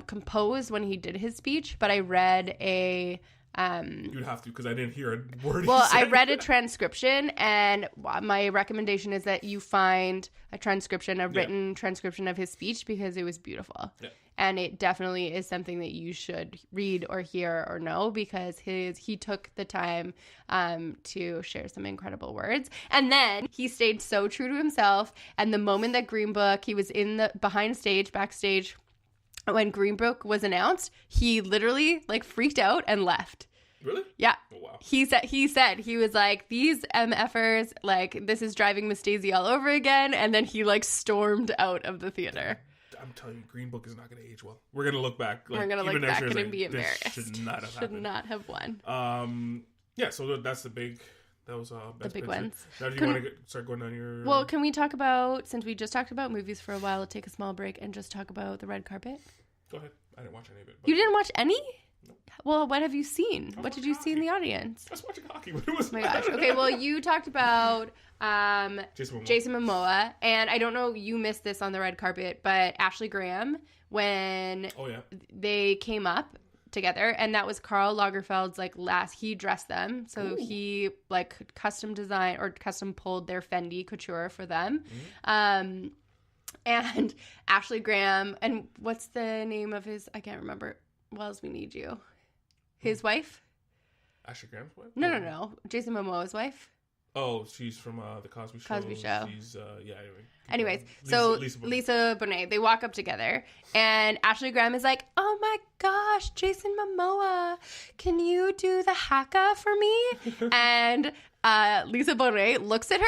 composed when he did his speech. But I read a You'd have to, because I didn't hear a word. Well, I read a transcription, and my recommendation is that you find a transcription, a written transcription of his speech, because it was beautiful. Yeah. And it definitely is something that you should read or hear or know, because he took the time to share some incredible words. And then he stayed so true to himself. And the moment that Green Book, he was in the backstage, when Green Book was announced, he literally like freaked out and left. Really? Yeah. Oh, wow. He said he was like, these MFers, like, this is driving me Stacey all over again. And then he like stormed out of the theater. I'm telling you, Green Book is not going to age well. We're going to look back. We're going to look back and be embarrassed. Should not have happened. Should not have won. Yeah, so that's the big... That was best the big picture. ones. Now, do you want to start going down your... Well, can we talk about, since we just talked about movies for a while, take a small break and just talk about the red carpet? Go ahead. I didn't watch any of it. You didn't watch any? No. Well, what have you seen? What did you see in the audience? I was watching hockey, but it was... Oh my gosh. Okay, well, you talked about Jason Momoa, and I don't know, you missed this on the red carpet, but Ashley Graham, when they came up together, and that was Karl Lagerfeld's he dressed them, so he custom designed or custom pulled their Fendi couture for them. And Ashley Graham, and what's the name of his, I can't remember, Wells We Need You, his wife? Ashley Graham's wife? No, Jason Momoa's wife. Oh, she's from the Cosby Show. She's Anyways, so Lisa Bonet, they walk up together, and Ashley Graham is like, "Oh my gosh, Jason Momoa, can you do the haka for me?" And Lisa Bonet looks at her,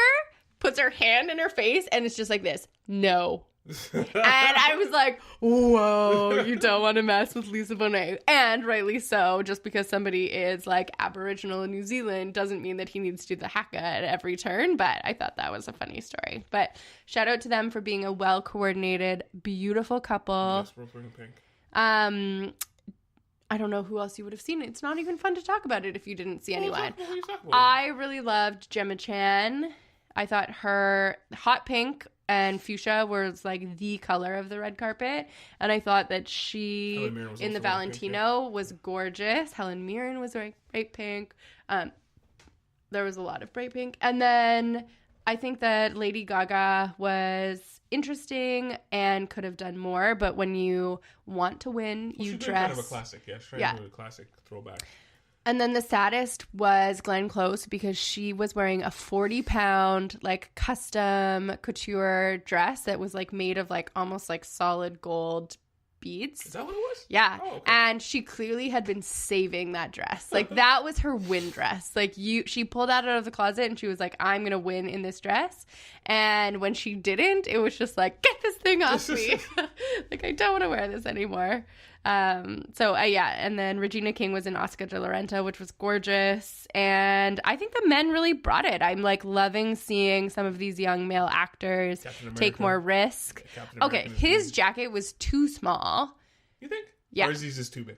puts her hand in her face, and it's just like this, "No." And I was like, whoa, you don't want to mess with Lisa Bonet. And rightly so, just because somebody is Aboriginal in New Zealand doesn't mean that he needs to do the haka at every turn. But I thought that was a funny story. But shout out to them for being a well-coordinated, beautiful couple. Yes, we're in pink. I don't know who else you would have seen. It's not even fun to talk about it if you didn't see anyone. I really loved Gemma Chan. I thought her hot pink and fuchsia was the color of the red carpet, and I thought that she in the Valentino was gorgeous. Helen Mirren was bright pink. There was a lot of bright pink, and then I think that Lady Gaga was interesting and could have done more. But when you want to win, you dress kind of a classic. Yeah, she's trying to do a classic throwback. And then the saddest was Glenn Close, because she was wearing a 40-pound custom couture dress that was made of almost solid gold beads. Is that what it was? Yeah. Oh, okay. And she clearly had been saving that dress. That was her win dress. She pulled that out of the closet and she was like, I'm going to win in this dress. And when she didn't, it was just get this thing off me. I don't want to wear this anymore. And then Regina King was in Oscar de la Renta, which was gorgeous. And I think the men really brought it. I'm loving seeing some of these young male actors take more risk. Okay, his jacket was too small. You think? Yeah. Or is he just too big?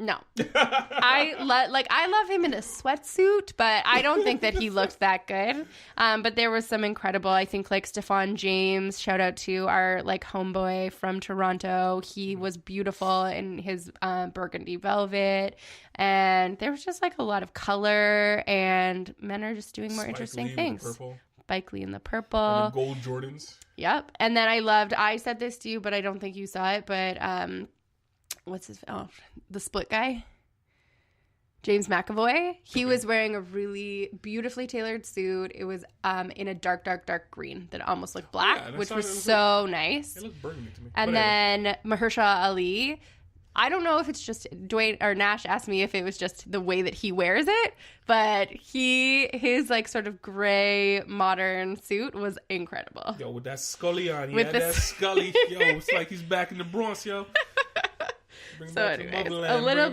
No. I love him in a sweatsuit, but I don't think that he looked that good. But there was some incredible, I think Stefan James, shout out to our homeboy from Toronto. He was beautiful in his burgundy velvet, and there was just a lot of color, and men are just doing more interesting things. Spike Lee in the purple. And the gold Jordans. Yep. And then I said this to you, but I don't think you saw it, but the Split guy, James McAvoy. He was wearing a really beautifully tailored suit. It was in a dark green that almost looked black, which was so nice. It looked burgundy to me. And then Mahershala Ali. I don't know if it's just Dwayne or Nash asked me if it was just the way that he wears it, but his sort of gray modern suit was incredible. Yo, with that Scully on, that Scully, yo, it's like he's back in the Bronx, yo. So anyways, a little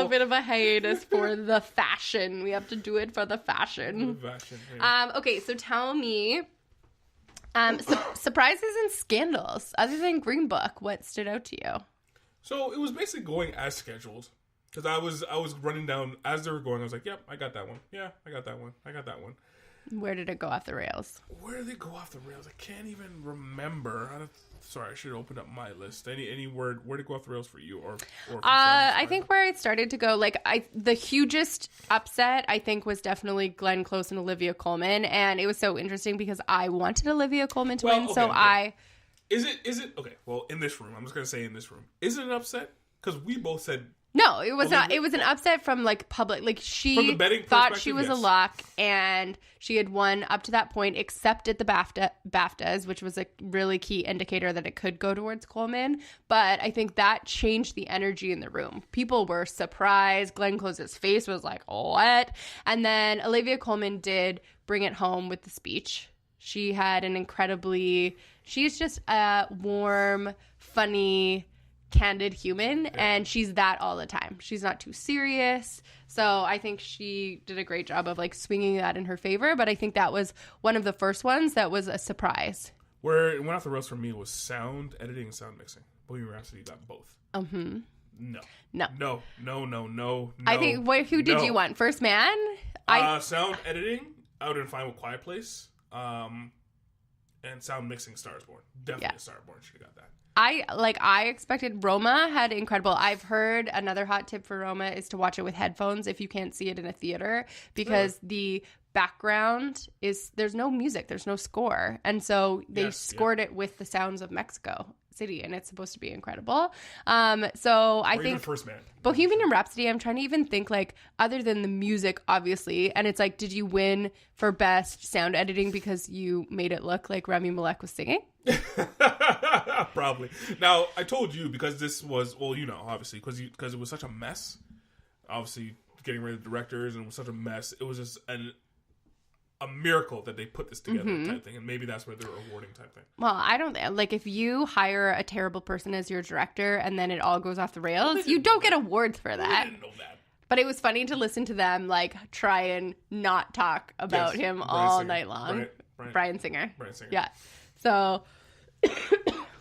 bit of a hiatus for the fashion. We have to do it for the fashion. Okay, so tell me, surprises and scandals other than Green Book. What stood out to you? So it was basically going as scheduled, because I was running down as they were going. I was like, "Yep, I got that one. Yeah, I got that one. I got that one." Where did it go off the rails? Where did it go off the rails? I can't even remember. Sorry, I should open up my list. Any word? Where did it go off the rails for you? Or I think where it started to go, the hugest upset, I think, was definitely Glenn Close and Olivia Colman. And it was so interesting because I wanted Olivia Colman to win. Okay. Is it okay? Well, in this room, I'm just gonna say in this room, is it an upset? Because we both said no. It was not. It was an upset from public. She thought she was a lock, and she had won up to that point, except at the BAFTAs, which was a really key indicator that it could go towards Coleman. But I think that changed the energy in the room. People were surprised. Glenn Close's face was like, "What?" And then Olivia Colman did bring it home with the speech. She had she's just a warm, funny, candid human, and she's that all the time. She's not too serious. So I think she did a great job of swinging that in her favor, but I think that was one of the first ones that was a surprise. Where it went off the rails for me was sound editing and sound mixing. Bohemian Rhapsody got both. No. I think who did you want? First Man? Sound editing, I would have been fine with Quiet Place. And sound mixing, Stars Born. Definitely Stars Born should have got that. I expected Roma had incredible. I've heard another hot tip for Roma is to watch it with headphones if you can't see it in a theater, because the background there's no music, there's no score, and so they scored it with the sounds of Mexico City, and it's supposed to be incredible. So I think First Man. Bohemian Rhapsody, I'm trying to even think other than the music, obviously, and it's did you win for best sound editing because you made it look like Rami Malek was singing? Probably. Now, I told you because this was, obviously, because it was such a mess. Obviously, getting rid of the directors, and it was such a mess. It was just a miracle that they put this together type thing, and maybe that's where they're rewarding type thing. Well, I don't if you hire a terrible person as your director and then it all goes off the rails, you don't get awards for that. I didn't know that. But it was funny to listen to them try and not talk about him all night long. Bryan Singer. Yeah. So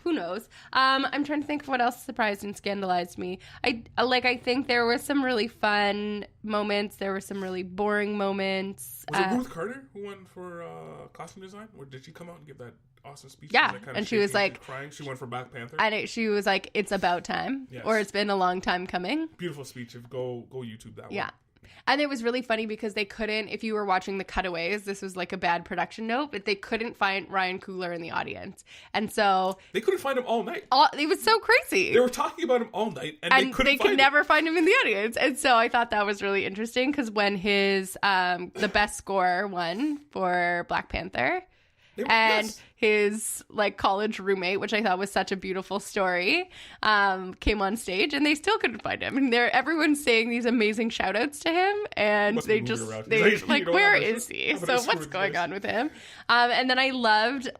who knows? I'm trying to think of what else surprised and scandalized me. I think there were some really fun moments. There were some really boring moments. Was it Ruth Carter who won for costume design? Or did she come out and give that awesome speech? Yeah, and she was crying. She won for Black Panther. And she was like, "It's about time," or "It's been a long time coming." Beautiful speech. Go YouTube that one. Yeah. And it was really funny because they couldn't, if you were watching the cutaways, this was a bad production note, but they couldn't find Ryan Coogler in the audience. And so... They couldn't find him all night. It was so crazy. They were talking about him all night, and they could never find him in the audience. And so I thought that was really interesting because when his, the best score won for Black Panther... his college roommate, which I thought was such a beautiful story, came on stage and they still couldn't find him. And everyone's saying these amazing shout outs to him, and where is he? So what's going on with him? And then I loved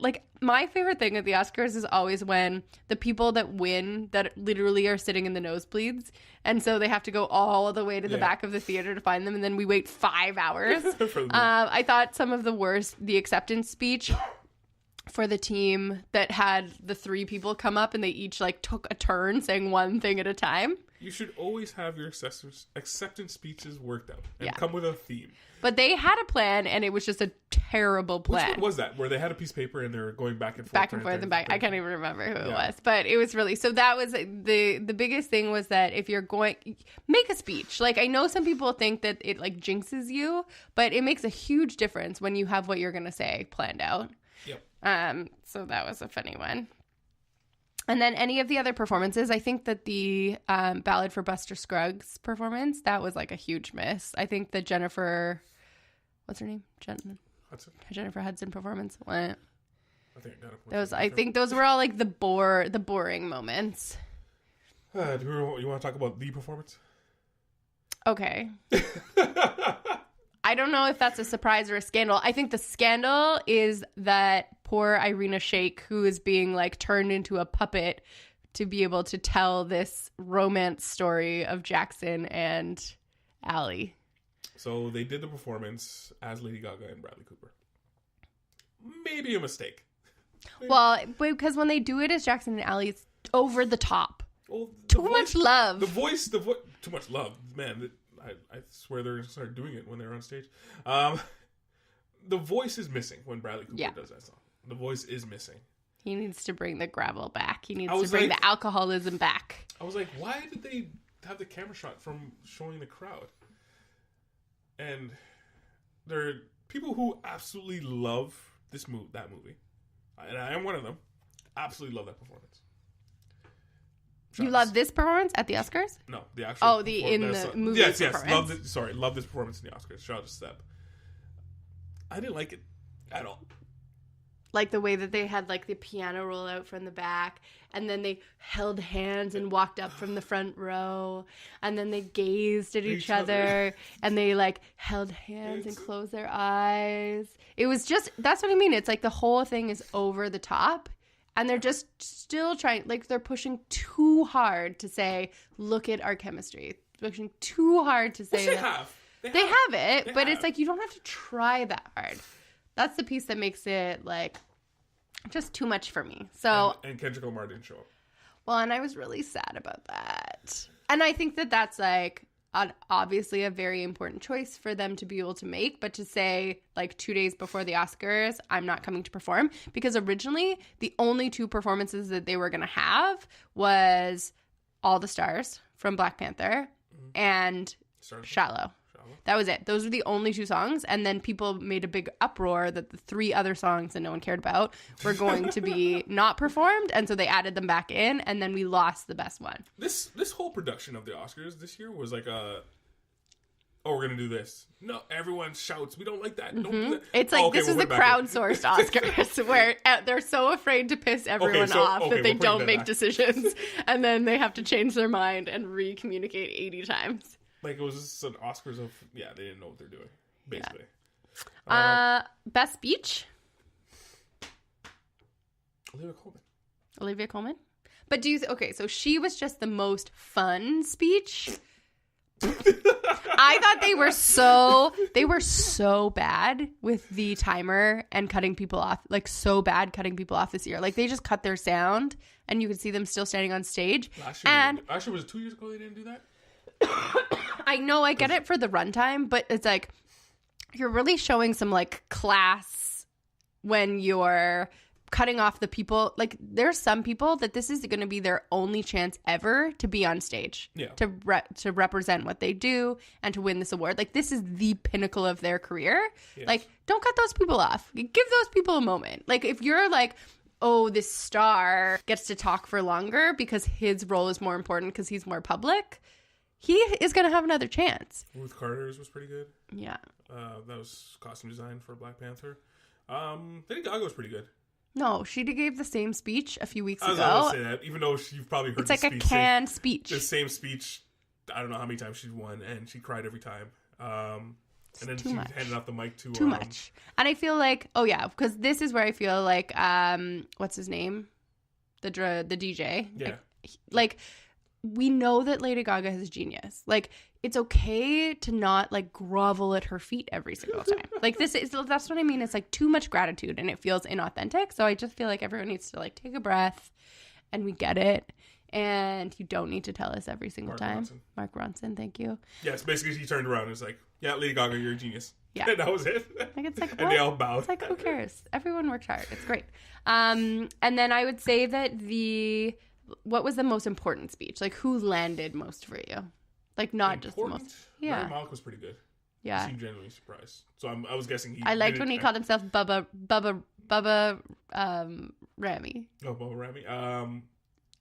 my favorite thing at the Oscars is always when the people that win that literally are sitting in the nosebleeds, and so they have to go all the way to the back of the theater to find them, and then we wait 5 hours. I thought some of the acceptance speech for the team that had the 3 people come up and they each took a turn saying one thing at a time. You should always have your acceptance speeches worked out and come with a theme. But they had a plan, and it was just a terrible plan. Which one was that? Where they had a piece of paper and they were going back and forth. Back and forth and back. I can't even remember who it was. But it was really... So that was... The biggest thing was that if you're going... Make a speech. I know some people think that it, jinxes you, but it makes a huge difference when you have what you're going to say planned out. Yep. So that was a funny one. And then any of the other performances, I think that the Ballad for Buster Scruggs performance, that was a huge miss. I think the Jennifer... What's her name? Jennifer Hudson performance. What? I think I got it. I think those were all the boring moments. Do you want to talk about the performance? Okay. I don't know if that's a surprise or a scandal. I think the scandal is that poor Irina Shayk, who is being turned into a puppet to be able to tell this romance story of Jackson and Allie. So they did the performance as Lady Gaga and Bradley Cooper. Maybe a mistake. Well, because when they do it as Jackson and Allie, it's over the top. Well, too much love. The voice, too much love. Man, I swear they're going to start doing it when they're on stage. the voice is missing when Bradley Cooper does that song. The voice is missing. He needs to bring the gravel back. He needs to bring the alcoholism back. I was like, why did they have the camera shot from showing the crowd? And there are people who absolutely love that movie. And I am one of them. Absolutely love that performance. You love this performance at the Oscars? No, the actual. The movie. Yes. Love this performance in the Oscars. Shout out to Step. I didn't like it at all. Like the way that they had like the piano roll out from the back, and then they held hands and walked up from the front row, and then they gazed at each other, and they like held hands and closed their eyes. It was just, that's what I mean. It's like the whole thing is over the top, and they're just still trying, like they're pushing too hard to say, look at our chemistry. Pushing too hard to say They have it, but it's like you don't have to try that hard. That's the piece that makes it, like, just too much for me. So and Kendrick Lamar didn't show up. Well, and I was really sad about that. And I think that that's, like, obviously a very important choice for them to be able to make. But to say, like, 2 days before the Oscars, I'm not coming to perform. Because originally, the only two performances that they were going to have was All the Stars from Black Panther and Shallow. That was it. Those were the only two songs. And then people made a big uproar that the three other songs that no one cared about were going to be not performed. And so they added them back in. And then we lost the best one. This whole production of the Oscars this year was like we're going to do this. No, everyone shouts. We don't like that. Don't do that. It's like, this is the crowdsourced Oscars where they're so afraid to piss everyone off that they don't make decisions. And then they have to change their mind and re-communicate 80 times. Like, it was just an Oscars of, they didn't know what they're doing, basically. Best speech? Olivia Colman. But so she was just the most fun speech. I thought they were so bad with the timer and cutting people off, like so bad cutting people off this year. Like they just cut their sound and you could see them still standing on stage. Actually, was it 2 years ago they didn't do that? I know, I get it for the runtime, but it's like you're really showing some like class when you're cutting off the people. Like there's some people that this is going to be their only chance ever to be on stage, to represent what they do and to win this award. Like this is the pinnacle of their career. Yes. Like don't cut those people off. Give those people a moment. Like if you're like, oh, this star gets to talk for longer because his role is more important because he's more public, he is going to have another chance. Ruth Carter's was pretty good. Yeah. That was costume design for Black Panther. Lady Gaga was pretty good. No, she gave the same speech a few weeks ago. I was going to say that, even though you've probably heard it's like a canned speech. The same speech, I don't know how many times she's won, and she cried every time. And then she handed off the mic to... Too much. And I feel like, because this is where I feel like, what's his name? The DJ. Yeah. Like we know that Lady Gaga has genius. Like, it's okay to not, like, grovel at her feet every single time. Like, that's what I mean. It's, like, too much gratitude, and it feels inauthentic. So I just feel like everyone needs to, like, take a breath, and we get it. And you don't need to tell us every single time. Mark Ronson, thank you. Yes, basically he turned around and was like, yeah, Lady Gaga, you're a genius. Yeah. And that was it. Like, it's like, what? And they all bowed. It's like, who cares? Everyone worked hard. It's great. And then I would say that what was the most important speech? Like, who landed most for you? Like, not just the most. Yeah. Rami Malek was pretty good. Yeah. He seemed genuinely surprised. So I was guessing he... I liked when he called himself Bubba Rami. Oh, Bubba Rami.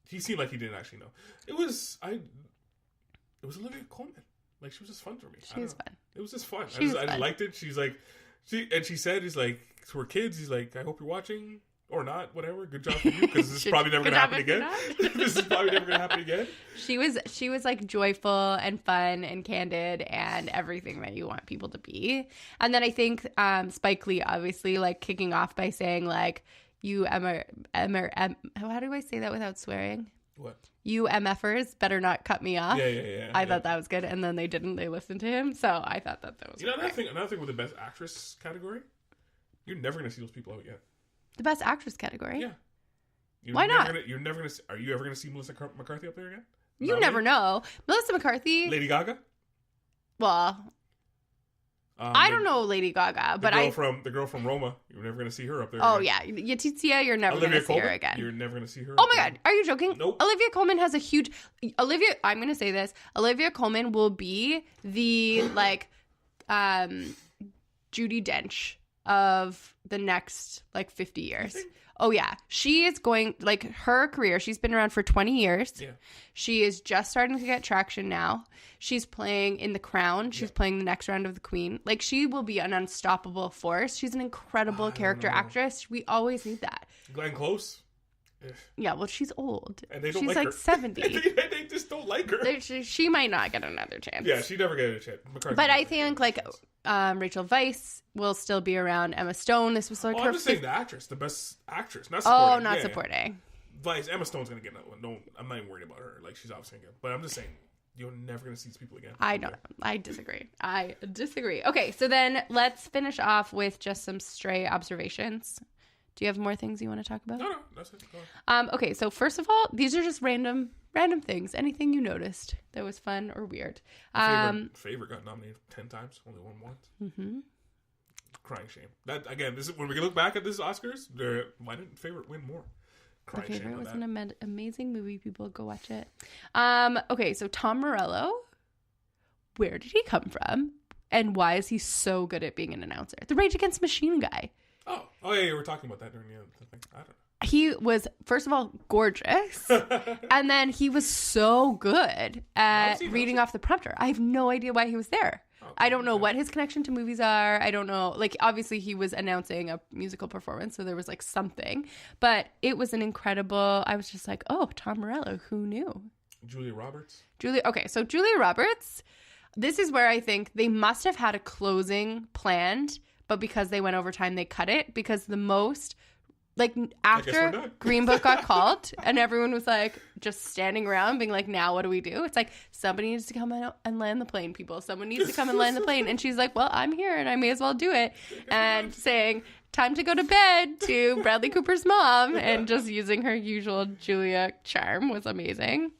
He seemed like he didn't actually know. It was Olivia Colman. Like, she was just fun for me. She was fun. It was just fun. I liked it. She's like... She said, he's like, to her kids, he's like, I hope you're watching... Or not, whatever. Good job for you, because this is probably never going to happen again. This is probably never going to happen again. She was like joyful and fun and candid and everything that you want people to be. And then I think Spike Lee obviously like kicking off by saying like, you how do I say that without swearing? What? You MFers better not cut me off. Yeah. I thought that was good, and then they didn't. They listened to him, so I thought that was. Another thing with the best actress category, you're never going to see those people out again. The best actress category? Yeah. Why not? You're never going to... Are you ever going to see Melissa McCarthy up there again? You never know. Melissa McCarthy... Lady Gaga? Well... I don't know Lady Gaga, but the girl from Roma, you're never gonna see her up there. Oh again. yeah, Letizia, you're never gonna see her again. You're never gonna see her. Oh my god, are you joking? Nope. Olivia Colman has a huge. I'm gonna say this. Olivia Colman will be the Judi Dench of the next 50 years. Oh yeah, she is going her career. She's been around for 20 years. Yeah, she is just starting to get traction now. She's playing in The Crown. She's playing the next round of The Queen. She will be an unstoppable force. She's an incredible character actress. We always need that. Glenn Close. Yeah, well, she's old. And they don't she's like her. 70. they just don't like her. She might not get another chance. Yeah, she never get a chance. But I think Rachel Weisz will still be around. Emma Stone. This was her. I'm just saying the actress, the best actress, not supporting. Oh, not supporting. Yeah. Weisz, Emma Stone's gonna get another one. I'm not even worried about her. She's obviously gonna get. But I'm just saying, you're never gonna see these people again. I don't. I disagree. Okay, so then let's finish off with just some stray observations. Do you have more things you want to talk about? No, that's it. Go on. Okay, so first of all, these are just random things. Anything you noticed that was fun or weird? Favorite got nominated 10 times, only won once. Mm-hmm. Crying shame. That again, this is when we look back at this Oscars. Why didn't Favorite win more? The Favorite was an amazing movie. People go watch it. Okay, so Tom Morello, where did he come from, and why is he so good at being an announcer? The Rage Against the Machine guy. Oh yeah, you were talking about that during the thing. I don't know. He was, first of all, gorgeous, and then he was so good at reading off the prompter. I have no idea why he was there. Okay, I don't know what his connection to movies are. I don't know. Obviously, he was announcing a musical performance, so there was something. But it was an incredible. I was just like, oh, Tom Morello. Who knew? Julia Roberts. Okay, so Julia Roberts. This is where I think they must have had a closing planned. But because they went over time, they cut it because the most, after Green Book got called and everyone was just standing around being now what do we do? It's somebody needs to come out and land the plane, people. Someone needs to come and land the plane. And she's like, well, I'm here and I may as well do it. And saying, time to go to bed to Bradley Cooper's mom and just using her usual Julia charm was amazing.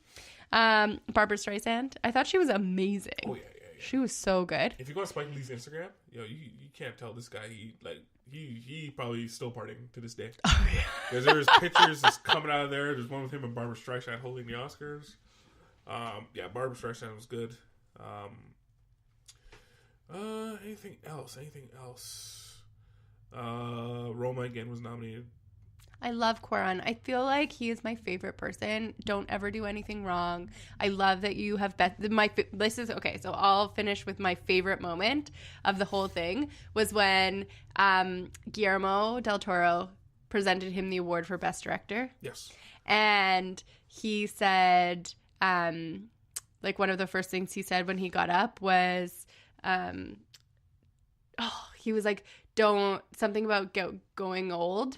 Barbara Streisand, I thought she was amazing. Oh, yeah. She was so good. If you go on Spike Lee's Instagram, you can't tell this guy. He probably still partying to this day. Oh yeah. Because there's pictures that's coming out of there. There's one with him and Barbara Streisand holding the Oscars. Barbara Streisand was good. Anything else? Roma again was nominated. I love Quaron. I feel like he is my favorite person. Don't ever do anything wrong. I love that you have so I'll finish with my favorite moment of the whole thing was when Guillermo del Toro presented him the award for Best Director. Yes. And he said, one of the first things he said when he got up was, he was something about going old.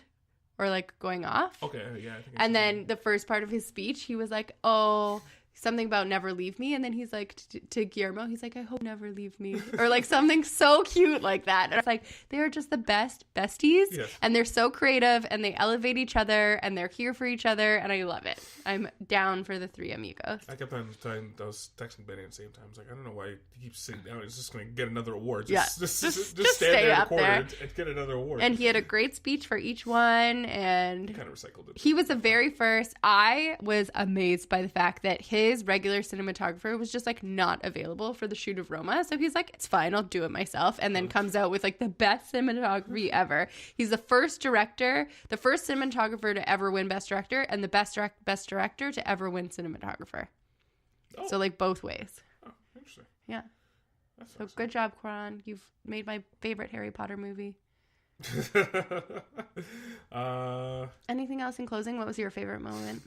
Or going off. Okay, yeah. And then the first part of his speech, he was like, "Oh, something about never leave me." And then he's like to Guillermo, he's like, "I hope never leave me," or something so cute like that. And it's they are just the best besties, yes. And they're so creative, and they elevate each other, and they're here for each other, and I love it. I'm down for the three amigos. I kept on telling, I was texting Benny at the same time. I was I don't know why he keeps sitting down. He's just going to get another award. Just stand there up there and get another award. And he had a great speech for each one, and he kind of recycled it. He was the very first. I was amazed by the fact that his regular cinematographer was just not available for the shoot of Roma. So he's it's fine, I'll do it myself. And then comes out with the best cinematography ever. He's the first cinematographer to ever win Best Director, and the best director to ever win cinematographer. Oh. So both ways. Oh, interesting. Yeah. That's so awesome. Good job, Quaron. You've made my favorite Harry Potter movie. Anything else in closing? What was your favorite moment?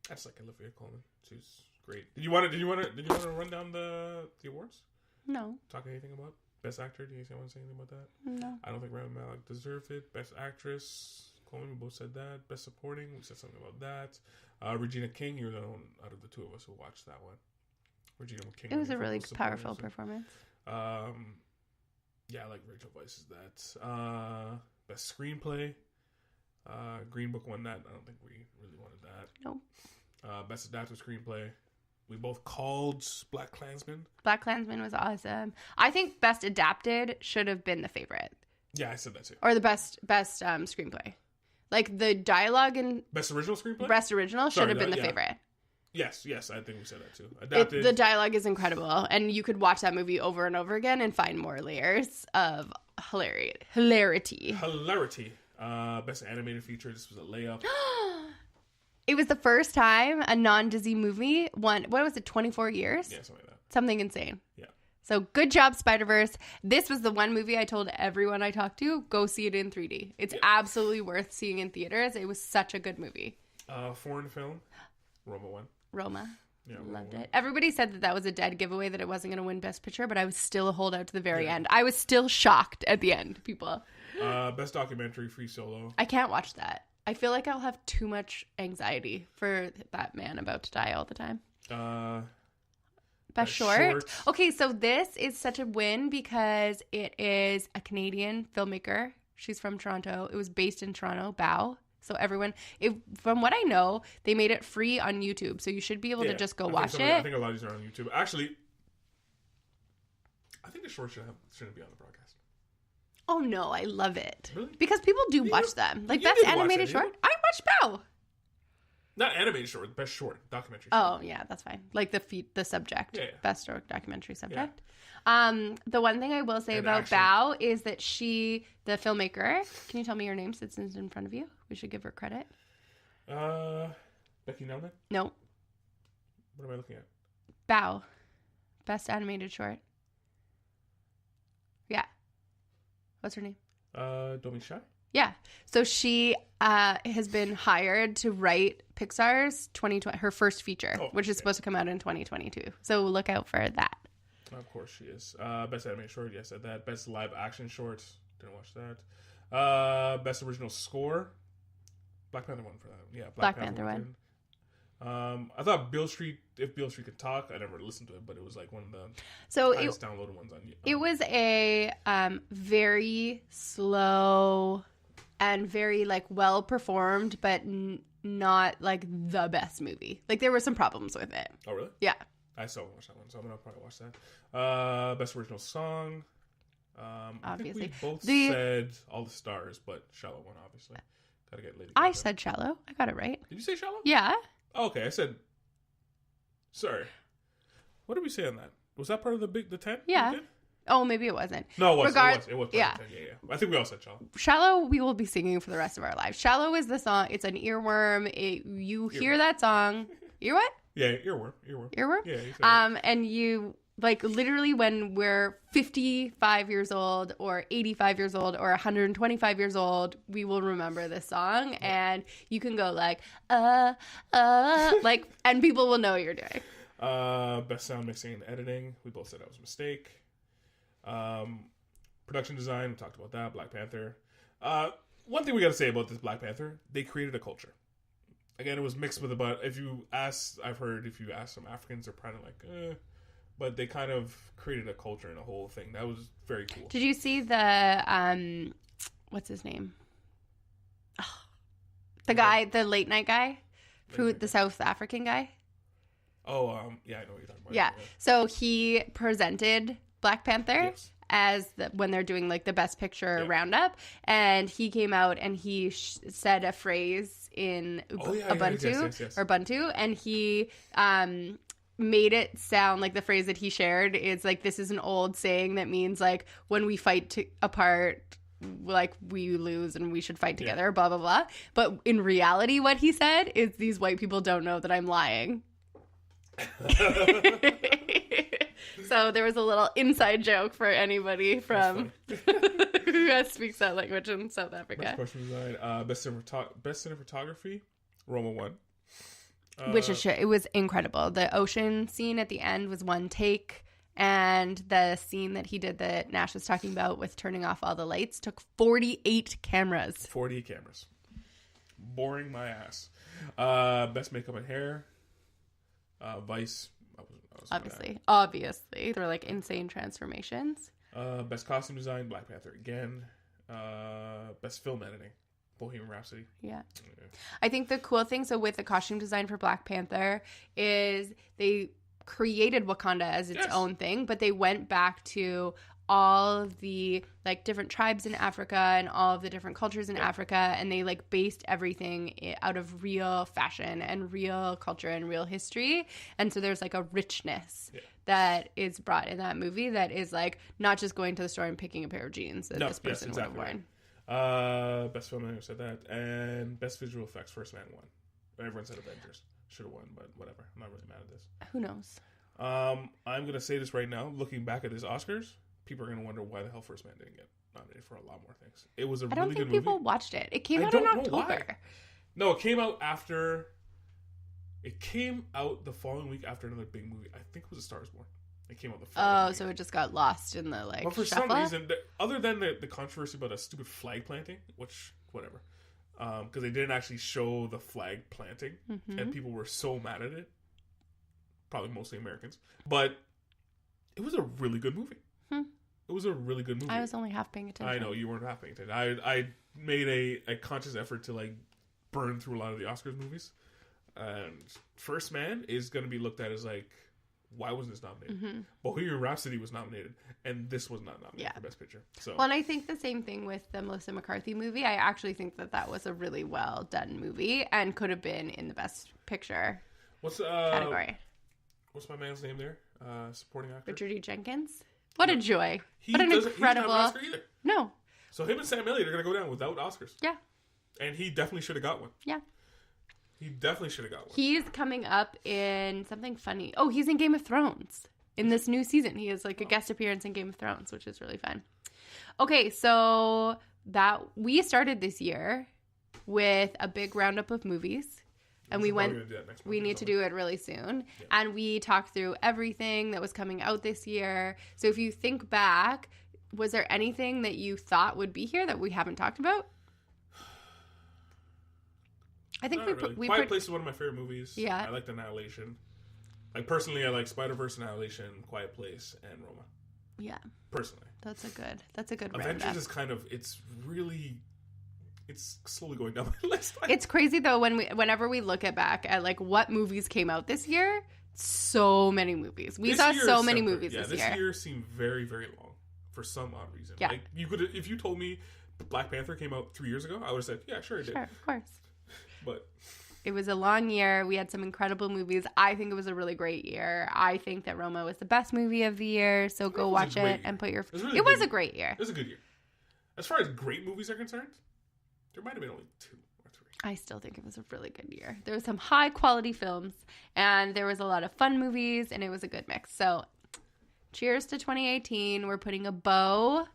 That's Olivia Colman. She's great. Did you want to run down the awards? No. Talk anything about Best Actor? Do you want to say anything about that? No. I don't think Rami Malek deserved it. Best Actress, Colman, we both said that. Best Supporting, we said something about that. Regina King, you're the one out of the two of us who watched that one. Regina King. It was a really powerful performance. Yeah, I like Rachel Weisz's that. Best Screenplay. Green Book won that. I don't think we really wanted that. Nope. Best Adapted Screenplay. We both called Black Klansman. Black Klansman was awesome. I think Best Adapted should have been the favorite. Yeah, I said that too. Or the best screenplay. Like the dialogue in Best Original Screenplay? Best Original should have been the favorite. Yes, I think we said that too. Adapted. The dialogue is incredible, and you could watch that movie over and over again and find more layers of hilarity. Best Animated Feature. This was a layup. It was the first time a non-Disney movie won, what was it, 24 years? Yeah, something like that. Something insane. Yeah. So good job, Spider-Verse. This was the one movie I told everyone I talked to, go see it in 3D. It's absolutely worth seeing in theaters. It was such a good movie. Foreign film, Roma won. Roma. Yeah, loved it. Everybody said that was a dead giveaway, that it wasn't going to win Best Picture, but I was still a holdout to the very end. I was still shocked at the end, people. Best Documentary, Free Solo. I can't watch that. I feel like I'll have too much anxiety for that man about to die all the time. Best Short. Okay, so this is such a win because it is a Canadian filmmaker. She's from Toronto. It was based in Toronto, Bao. So everyone, from what I know, they made it free on YouTube. So you should be able to just go watch it. I think a lot of these are on YouTube. Actually, I think the short shouldn't be on the broadcast. Oh no, I love it. Really? Because people do watch them. Like Best Animated Short. I watched Bao. Not animated short, best short documentary. Oh yeah, that's fine. Like the subject, best documentary subject. The one thing I will say about Bao is that she, the filmmaker. Can you tell me her name since it's in front of you? We should give her credit. Becky Nelman? No. What am I looking at? Bao, best animated short. Yeah. What's her name? Domi Shai? Yeah. So she has been hired to write Pixar's 2020, her first feature, which is supposed to come out in 2022. So look out for that. Of course she is. Best animated short, yes, I said that. Best live action short, didn't watch that. Best original score, Black Panther won for that. Yeah, Black Panther won. I thought if Beale Street Could Talk, I never listened to it, but it was like one of the highest downloaded ones on. It was a very slow and very like well performed, but not like the best movie. Like there were some problems with it. Oh really? Yeah. I still haven't watched that one, so I'm gonna probably watch that. Best original song. Obviously, I think we both said All the Stars, but Shallow one obviously. Gotta get Lady Gaga. I said Shallow. I got it right. Did you say Shallow? Yeah. Oh, okay, I said. Sorry. What did we say on that? Was that part of the 10? Yeah. Oh, maybe it wasn't. No, it was. It was part yeah. of the 10. Yeah. I think we all said Shallow. Shallow, we will be singing for the rest of our lives. Shallow is the song. It's an earworm. You hear that song. Ear what? Yeah, earworm. Earworm? Yeah. And you, like, literally when we're 55 years old or 85 years old or 125 years old, we will remember this song. And you can go like, like, and people will know what you're doing. Best sound mixing and editing. We both said that was a mistake. Production design. We talked about that. Black Panther. One thing we got to say about this Black Panther, they created a culture. Again, it was mixed with about, I've heard if you ask some Africans, they're kind of like, but they kind of created a culture and a whole thing. That was very cool. Did you see the, what's his name? Oh, the guy, the late night guy? The South African guy? Oh, yeah, I know what you're talking about. Yeah. So he presented Black Panther as when they're doing like the Best Picture roundup, and he came out and he said a phrase in Ubuntu or Ubuntu, and he made it sound like the phrase that he shared is like, this is an old saying that means like when we fight apart, like we lose and we should fight together, blah blah blah. But in reality, what he said is, these white people don't know that I'm lying. So there was a little inside joke for anybody from who speaks that language in South Africa. Best question design, best cinematography, Roma won. Which is it was incredible. The ocean scene at the end was one take, and the scene that he did that Nash was talking about with turning off all the lights took 48 cameras. 48 cameras. Boring my ass. Best makeup and hair, Vice. Obviously. They're like insane transformations. Best costume design, Black Panther again. Best film editing, Bohemian Rhapsody. Yeah. I think the cool thing, so with the costume design for Black Panther, is they created Wakanda as its own thing, but they went back to all of the like different tribes in Africa and all of the different cultures in Africa, and they like based everything out of real fashion and real culture and real history. And so there's like a richness that is brought in that movie that is like not just going to the store and picking a pair of jeans that this person would have worn. Best film, I never said that. And best visual effects, First Man won. Everyone said Avengers should have won, but whatever. I'm not really mad at this. Who knows? I'm going to say this right now. Looking back at this Oscars, people are going to wonder why the hell First Man didn't get nominated for a lot more things. It was a really good movie. I don't think people watched it. It came out in October. No, it came out after... It came out the following week after another big movie. I think it was A Star Is Born. It came out the following week. So it just got lost in the like. But for shuffle? some reason, other than the controversy about a stupid flag planting, which whatever, because they didn't actually show the flag planting, and people were so mad at it. Probably mostly Americans, but it was a really good movie. It was a really good movie. I was only half paying attention. I know you weren't half paying attention. I made a conscious effort to like burn through a lot of the Oscars movies. And First Man is going to be looked at as like, why wasn't this nominated? Bohemian Rhapsody was nominated, and this was not nominated for Best Picture. So, well, and I think the same thing with the Melissa McCarthy movie. I actually think that was a really well done movie and could have been in the Best Picture category. What's my man's name there? Supporting actor? Richard E. Jenkins. What a joy. What an incredible... He doesn't have an Oscar either. No. So him and Sam Elliott are going to go down without Oscars. Yeah. And he definitely should have got one. Yeah. He definitely should have got one. He's coming up in something funny. Oh, he's in Game of Thrones in this new season. He has like a guest appearance in Game of Thrones, which is really fun. Okay, so that we started this year with a big roundup of movies. And we need to do it really soon. Yeah. And we talked through everything that was coming out this year. So if you think back, was there anything that you thought would be here that we haven't talked about? I think Quiet Place is one of my favorite movies. Yeah. I liked Annihilation. Like, personally, I like Spider-Verse, Annihilation, Quiet Place, and Roma. Yeah. Personally. That's a good Avengers roundup. is kind of, it's slowly going down my list. It's crazy, though, whenever we look back at, like, what movies came out this year, so many movies. We saw so many movies this year. This year seemed very, very long for some odd reason. Yeah. Like, if you told me Black Panther came out 3 years ago, I would have said, yeah, sure it did. Sure, of course. But it was a long year. We had some incredible movies. I think it was a really great year. I think that Roma was the best movie of the year. So go watch it and put your... It was a great year. It was a good year. As far as great movies are concerned, there might have been only 2 or 3. I still think it was a really good year. There were some high quality films and there was a lot of fun movies and it was a good mix. So cheers to 2018. We're putting a bow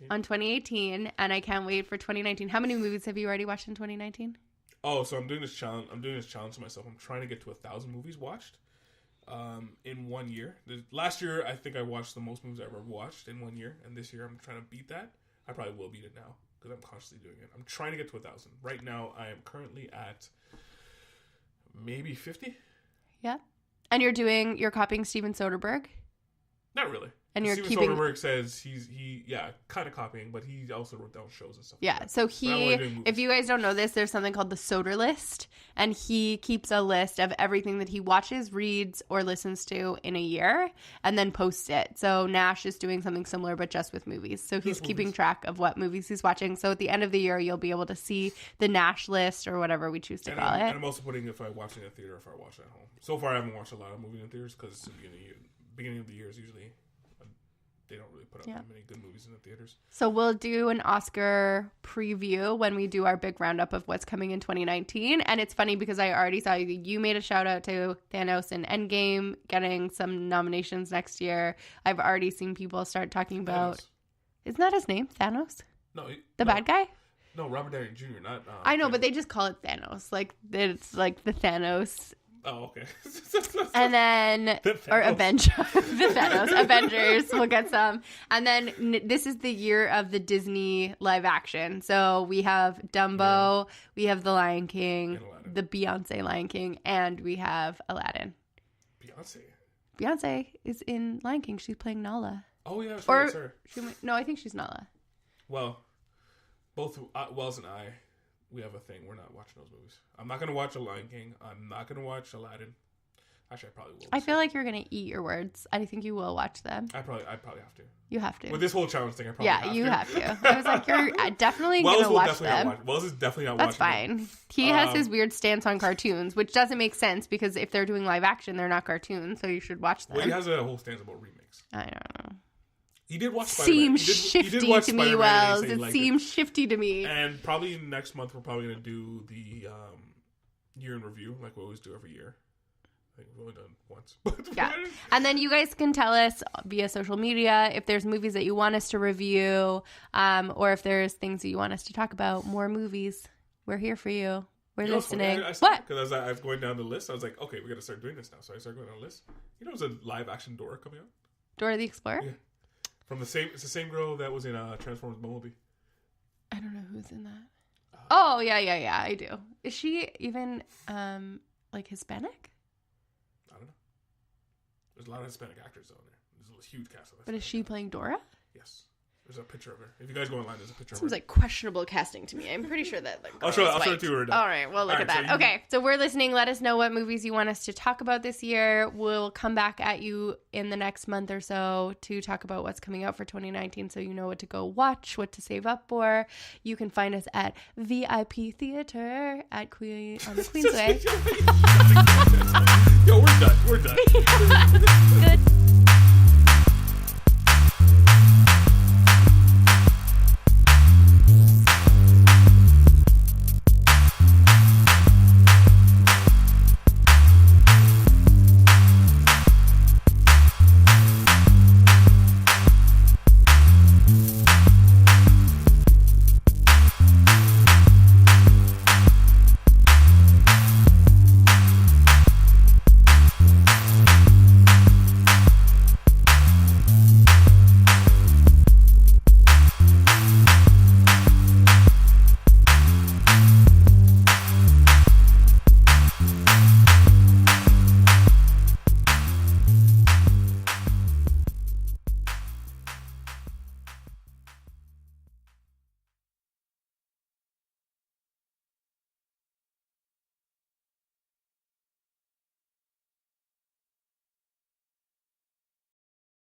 on 2018, and I can't wait for 2019. How many movies have you already watched in 2019? Oh, so I'm doing this challenge. To myself. I'm trying to get to 1,000 movies watched in 1 year. Last year, I think I watched the most movies I ever watched in 1 year, and this year I'm trying to beat that. I probably will beat it now because I'm constantly doing it. I'm trying to get to 1,000. Right now, I am currently at maybe 50. Yeah, and you're copying Steven Soderbergh? Not really. And you're Steven Soderbergh says he kind of copying, but he also wrote down shows and stuff. Yeah, like so if you guys don't know this, there's something called the Soder List, and he keeps a list of everything that he watches, reads, or listens to in a year, and then posts it. So Nash is doing something similar, but just with movies. So he's keeping track of what movies he's watching. So at the end of the year, you'll be able to see the Nash list or whatever we choose to call it. And I'm also putting if I watch it in a theater, if I watch it at home. So far, I haven't watched a lot of movies in theaters because the beginning of the year is usually... They don't really put out many good movies in the theaters. So we'll do an Oscar preview when we do our big roundup of what's coming in 2019. And it's funny because I already saw you made a shout out to Thanos and Endgame getting some nominations next year. I've already seen people start talking about... Thanos. Isn't that his name? Thanos? No. Bad guy? No, Robert Downey Jr., not... I know, but they just call it Thanos. Like, it's like the Thanos... Oh, okay. And then, or Avengers, the Thanos, Avengers, we'll get some. And then this is the year of the Disney live action. So we have Dumbo, we have The Lion King, the Beyonce Lion King, and we have Aladdin. Beyonce is in Lion King. She's playing Nala. Oh, yeah. No, I think she's Nala. Well, both Wells and I, we have a thing. We're not watching those movies. I'm not going to watch The Lion King. I'm not going to watch Aladdin. Actually, I probably will. I feel like you're going to eat your words. I think you will watch them. I probably have to. You have to. With this whole challenge thing, I probably have to. Yeah, you have to. I was like, you're definitely going to watch them. Wells is definitely not That's watching fine. He has his weird stance on cartoons, which doesn't make sense because if they're doing live action, they're not cartoons, so you should watch them. Well, he has a whole stance about remakes. I don't know. He did watch Spider-Man. Seems shifty to me, Wells. It seems shifty to me. And probably next month, we're probably going to do the year in review, like we always do every year. I think we've only done once. Yeah. And then you guys can tell us via social media if there's movies that you want us to review, or if there's things that you want us to talk about. More movies. We're here for you. We're listening. What? Because I was going down the list, I was like, okay, we got to start doing this now. So I started going down the list. You know, there's a live action Dora coming out. Dora the Explorer? Yeah. It's the same girl that was in Transformers Bumblebee. I don't know who's in that. Oh, yeah, I do. Is she even, like, Hispanic? I don't know. There's a lot of Hispanic actors on there. There's a huge cast of But is she playing Dora? Yes. There's a picture of her. If you guys go online, there's a picture of her. Seems like questionable casting to me. I'm pretty sure that I'll show it to her. All right, well, look at that. Okay, so we're listening. Let us know what movies you want us to talk about this year. We'll come back at you in the next month or so to talk about what's coming out for 2019 so you know what to go watch, what to save up for. You can find us at VIP Theater on the Queensway. Yo, we're done. Good.